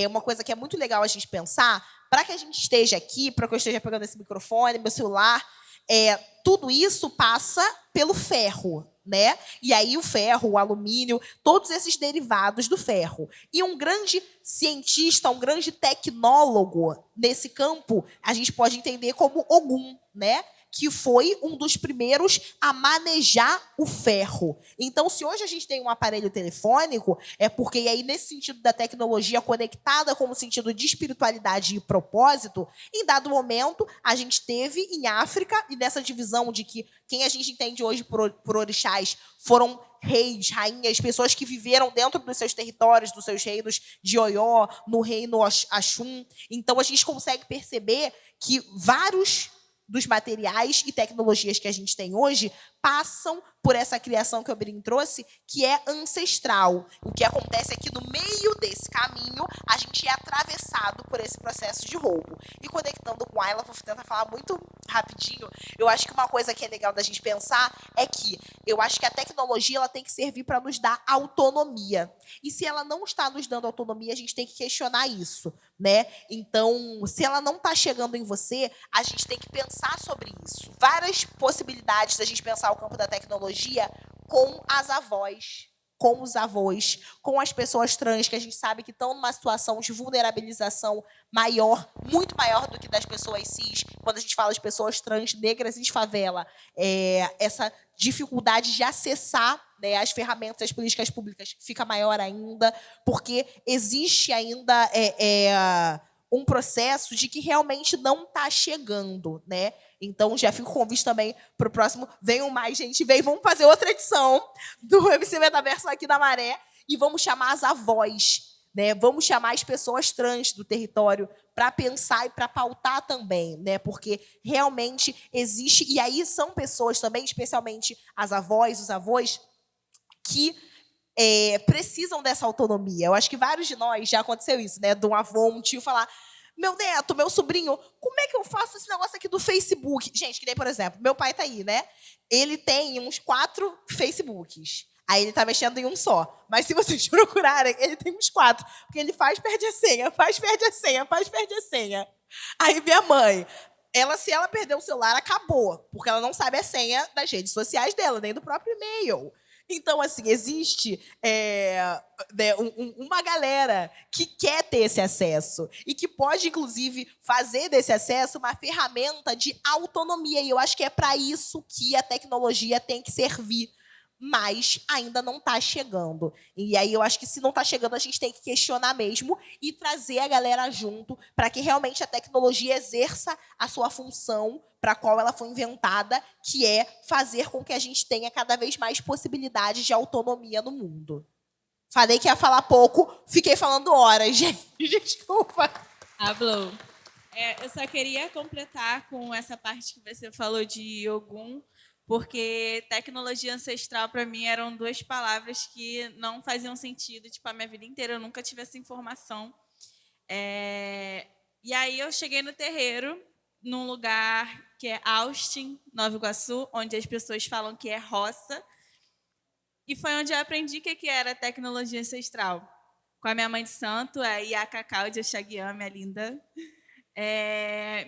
uma coisa que é muito legal a gente pensar, para que a gente esteja aqui, para que eu esteja pegando esse microfone, meu celular, tudo isso passa pelo ferro, né? E aí o ferro, o alumínio, todos esses derivados do ferro. E um grande cientista, um grande tecnólogo nesse campo, a gente pode entender como Ogum, né? Que foi um dos primeiros a manejar o ferro. Então, se hoje a gente tem um aparelho telefônico, é porque aí, nesse sentido da tecnologia conectada com o sentido de espiritualidade e propósito, em dado momento, a gente teve em África, e nessa divisão de que quem a gente entende hoje por orixás foram reis, rainhas, pessoas que viveram dentro dos seus territórios, dos seus reinos de Oió, no reino Axum. Então, a gente consegue perceber que vários dos materiais e tecnologias que a gente tem hoje passam por essa criação que o Birim trouxe, que é ancestral. O que acontece é que no meio desse caminho, a gente é atravessado por esse processo de roubo. E conectando com a Ayla, vou tentar falar muito rapidinho, eu acho que uma coisa que é legal da gente pensar é que eu acho que a tecnologia ela tem que servir para nos dar autonomia. E se ela não está nos dando autonomia, a gente tem que questionar isso, né? Então, se ela não está chegando em você, a gente tem que pensar sobre isso. Várias possibilidades da gente pensar o campo da tecnologia com as avós, com os avós, com as pessoas trans, que a gente sabe que estão numa situação de vulnerabilização maior, muito maior do que das pessoas cis. Quando a gente fala de pessoas trans, negras em favela, essa dificuldade de acessar, né, as ferramentas, as políticas públicas fica maior ainda, porque existe ainda um processo de que realmente não está chegando, né? Então, já fico com convite também para o próximo. Venham mais, gente. Vamos fazer outra edição do MC Metaverso aqui da Maré e vamos chamar as avós, né? Vamos chamar as pessoas trans do território para pensar e para pautar também, né? Porque realmente existe... E aí são pessoas também, especialmente as avós, os avós, que precisam dessa autonomia. Eu acho que vários de nós já aconteceu isso, né? De um avô, um tio falar: meu neto, meu sobrinho, como é que eu faço esse negócio aqui do Facebook? Gente, que nem, por exemplo, meu pai tá aí, né? Ele tem uns 4 Facebooks. Aí ele tá mexendo em um só. Mas se vocês procurarem, ele tem uns 4. Porque ele faz, perde a senha, faz, perde a senha, faz, perde a senha. Aí minha mãe, se ela perder o celular, acabou. Porque ela não sabe a senha das redes sociais dela, nem do próprio e-mail. Então, assim, existe uma galera que quer ter esse acesso e que pode, inclusive, fazer desse acesso uma ferramenta de autonomia. E eu acho que é para isso que a tecnologia tem que servir. Mas ainda não está chegando. E aí eu acho que se não está chegando, a gente tem que questionar mesmo e trazer a galera junto para que realmente a tecnologia exerça a sua função para a qual ela foi inventada, que é fazer com que a gente tenha cada vez mais possibilidades de autonomia no mundo. Falei que ia falar pouco, fiquei falando horas, gente. Desculpa. Hablou. Eu só queria completar com essa parte que você falou de Ogum, porque tecnologia ancestral, para mim, eram 2 palavras que não faziam sentido. Tipo, a minha vida inteira eu nunca tive essa informação. E aí eu cheguei no terreiro, num lugar que é Austin, Nova Iguaçu, onde as pessoas falam que é roça. E foi onde eu aprendi o que era tecnologia ancestral. Com a minha mãe de santo, a Ia Cacau de Oxaguiã, minha linda.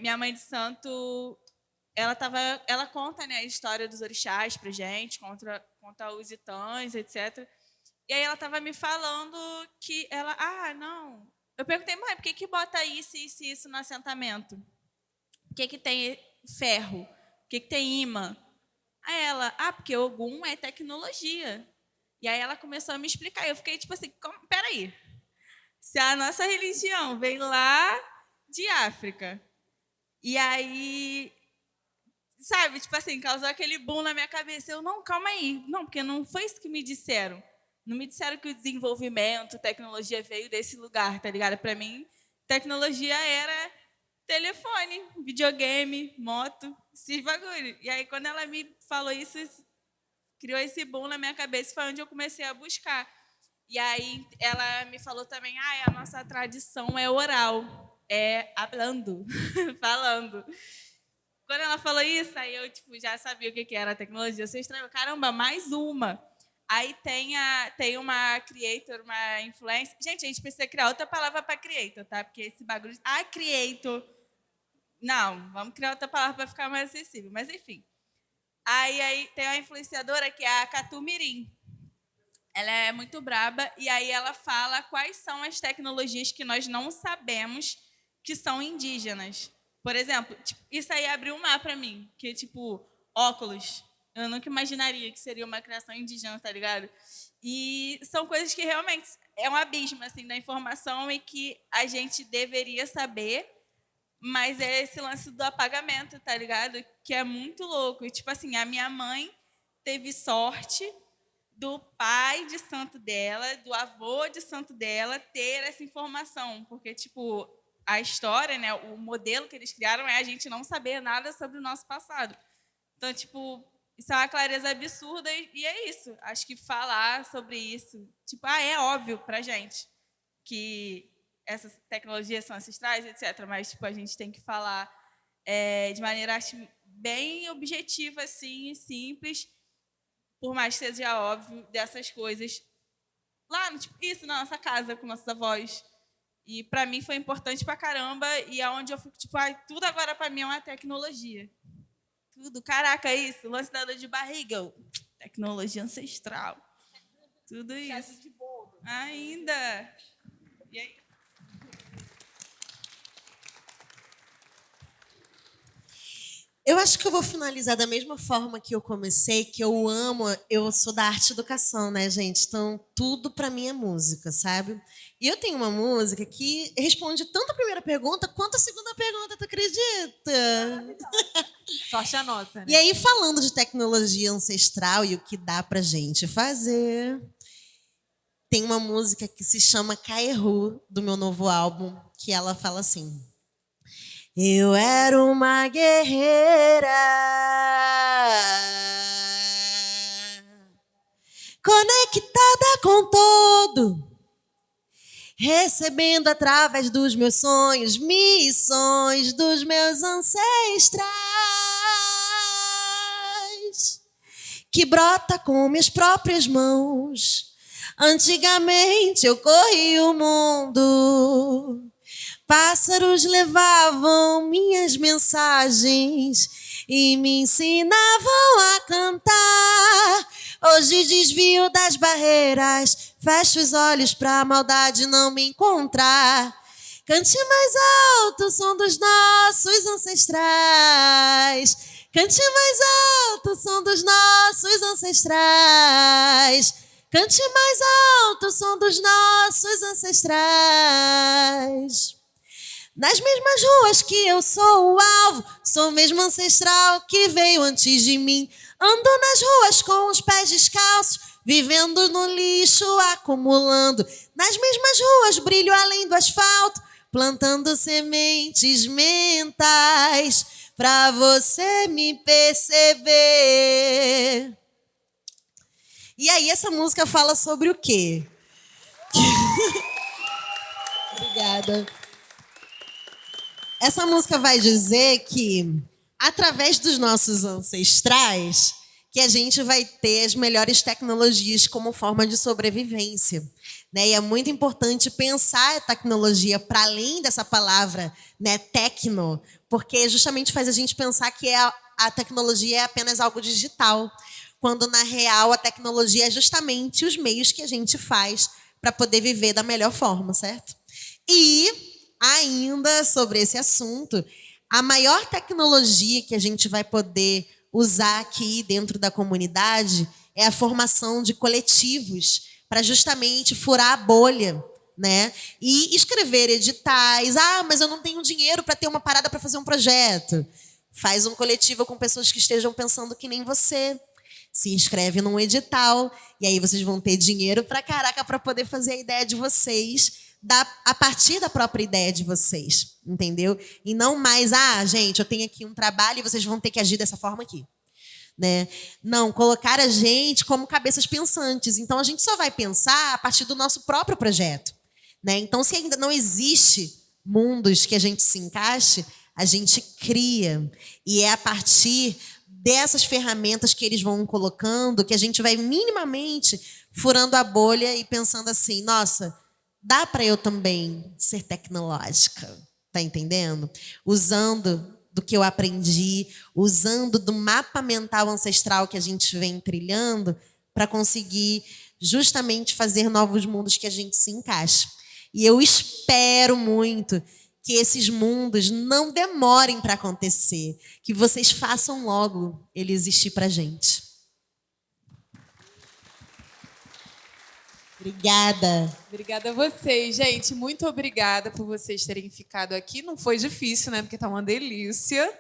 Minha mãe de santo... Ela conta, né, a história dos orixás pra gente, conta os itãs, etc. E aí ela estava me falando que ela... não, Eu perguntei, mãe, por que que bota isso, isso e isso no assentamento? Por que que tem ferro? Por que que tem imã? Aí ela, porque Ogum é tecnologia. E aí ela começou a me explicar. Eu fiquei tipo assim, peraí. Se a nossa religião vem lá de África, e aí, sabe, tipo assim, causou aquele boom na minha cabeça. Eu, não, calma aí. Não, porque não foi isso que me disseram. Não me disseram que o desenvolvimento, tecnologia veio desse lugar, tá ligado? Para mim, tecnologia era telefone, videogame, moto, esses bagulho. E aí, quando ela me falou isso, criou esse boom na minha cabeça, foi onde eu comecei a buscar. E aí, ela me falou também, a nossa tradição é oral, é hablando, falando. Quando ela falou isso, aí eu tipo, já sabia o que era a tecnologia. Você estranhou, caramba, mais uma. Aí tem uma creator, uma influencer. Gente, a gente precisa criar outra palavra para creator, tá? Porque esse bagulho... creator... Não, vamos criar outra palavra para ficar mais acessível. Mas, enfim. Aí tem uma influenciadora que é a Catu Mirim. Ela é muito braba. E aí ela fala quais são as tecnologias que nós não sabemos que são indígenas. Por exemplo, isso aí abriu um mapa para mim. Que, tipo, óculos. Eu nunca imaginaria que seria uma criação indígena, tá ligado? E são coisas que realmente é um abismo assim, da informação e que a gente deveria saber, mas é esse lance do apagamento, tá ligado? Que é muito louco. E, tipo assim, a minha mãe teve sorte do pai de santo dela, do avô de santo dela, ter essa informação. Porque, tipo, a história, né, o modelo que eles criaram é a gente não saber nada sobre o nosso passado. Então, tipo, isso é uma clareza absurda e é isso. Acho que falar sobre isso, tipo, é óbvio pra gente que essas tecnologias são ancestrais, etc. Mas, tipo, a gente tem que falar de maneira, acho, bem objetiva, assim, e simples, por mais que seja óbvio, dessas coisas lá, tipo, isso na nossa casa, com nossos avós. E pra mim foi importante pra caramba e aonde eu fico, tipo, tudo agora pra mim é uma tecnologia. Tudo, caraca, isso, lance da dor de barriga, tecnologia ancestral. Tudo isso. Ainda. E aí? Eu acho que eu vou finalizar da mesma forma que eu comecei, que eu amo, eu sou da arte e educação, né, gente? Então, tudo pra mim é música, sabe? E eu tenho uma música que responde tanto a primeira pergunta quanto a segunda pergunta, tu acredita? Sorte a nossa, né? E aí, falando de tecnologia ancestral e o que dá pra gente fazer, tem uma música que se chama Caerru, do meu novo álbum, que ela fala assim: eu era uma guerreira, conectada com todo, recebendo através dos meus sonhos, missões dos meus ancestrais, que brota com minhas próprias mãos. Antigamente eu corri o mundo, pássaros levavam minhas mensagens e me ensinavam a cantar. Hoje desvio das barreiras, fecho os olhos pra a maldade não me encontrar. Cante mais alto o som dos nossos ancestrais. Cante mais alto o som dos nossos ancestrais. Cante mais alto o som dos nossos ancestrais. Nas mesmas ruas que eu sou o alvo, sou o mesmo ancestral que veio antes de mim. Ando nas ruas com os pés descalços, vivendo no lixo, acumulando. Nas mesmas ruas brilho além do asfalto, plantando sementes mentais pra você me perceber. E aí essa música fala sobre o quê? Obrigada. Essa música vai dizer que, através dos nossos ancestrais, que a gente vai ter as melhores tecnologias como forma de sobrevivência. Né? E é muito importante pensar a tecnologia para além dessa palavra, né, tecno, porque justamente faz a gente pensar que a tecnologia é apenas algo digital, quando, na real, a tecnologia é justamente os meios que a gente faz para poder viver da melhor forma, certo? E, ainda sobre esse assunto, a maior tecnologia que a gente vai poder usar aqui dentro da comunidade é a formação de coletivos para justamente furar a bolha, né? E escrever editais. Ah, mas eu não tenho dinheiro para ter uma parada para fazer um projeto. Faz um coletivo com pessoas que estejam pensando que nem você. Se inscreve num edital e aí vocês vão ter dinheiro pra caraca para poder fazer a ideia de vocês a partir da própria ideia de vocês, entendeu? E não mais, gente, eu tenho aqui um trabalho e vocês vão ter que agir dessa forma aqui. Né? Não, colocar a gente como cabeças pensantes. Então, a gente só vai pensar a partir do nosso próprio projeto. Né? Então, se ainda não existe mundos que a gente se encaixe, a gente cria. E é a partir dessas ferramentas que eles vão colocando que a gente vai minimamente furando a bolha e pensando assim, nossa, dá para eu também ser tecnológica, tá entendendo? Usando do que eu aprendi, usando do mapa mental ancestral que a gente vem trilhando para conseguir justamente fazer novos mundos que a gente se encaixe. E eu espero muito que esses mundos não demorem para acontecer, que vocês façam logo ele existir para a gente. Obrigada. Obrigada a vocês, gente. Muito obrigada por vocês terem ficado aqui. Não foi difícil, né? Porque tá uma delícia.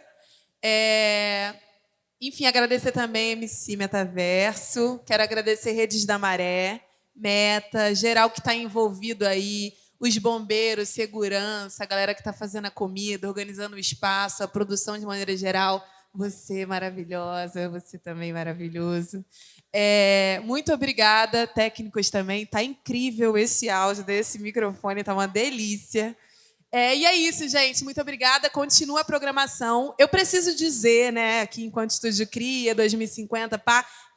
Enfim, agradecer também a MC Metaverso. Quero agradecer Redes da Maré, Meta, geral que está envolvido aí, os bombeiros, segurança, a galera que está fazendo a comida, organizando o espaço, a produção de maneira geral. Você maravilhosa, você também maravilhoso. Muito obrigada, técnicos também. Tá incrível esse áudio desse microfone, tá uma delícia. E é isso, gente. Muito obrigada. Continua a programação. Eu preciso dizer, né, aqui enquanto Estúdio Cria 2050,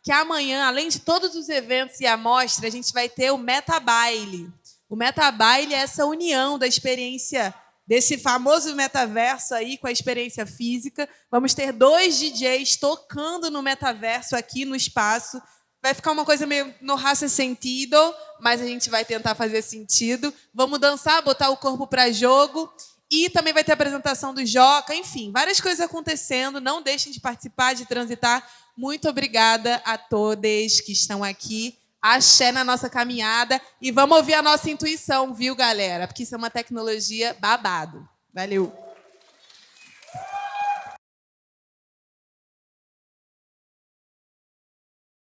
que amanhã, além de todos os eventos e a mostra, a gente vai ter o Metabaile. O Metabaile é essa união da experiência desse famoso metaverso aí com a experiência física. Vamos ter 2 DJs tocando no metaverso aqui no espaço. Vai ficar uma coisa meio no raça sentido, mas a gente vai tentar fazer sentido. Vamos dançar, botar o corpo para jogo. E também vai ter a apresentação do Joca. Enfim, várias coisas acontecendo. Não deixem de participar, de transitar. Muito obrigada a todos que estão aqui. Axé na nossa caminhada. E vamos ouvir a nossa intuição, viu, galera? Porque isso é uma tecnologia babado. Valeu!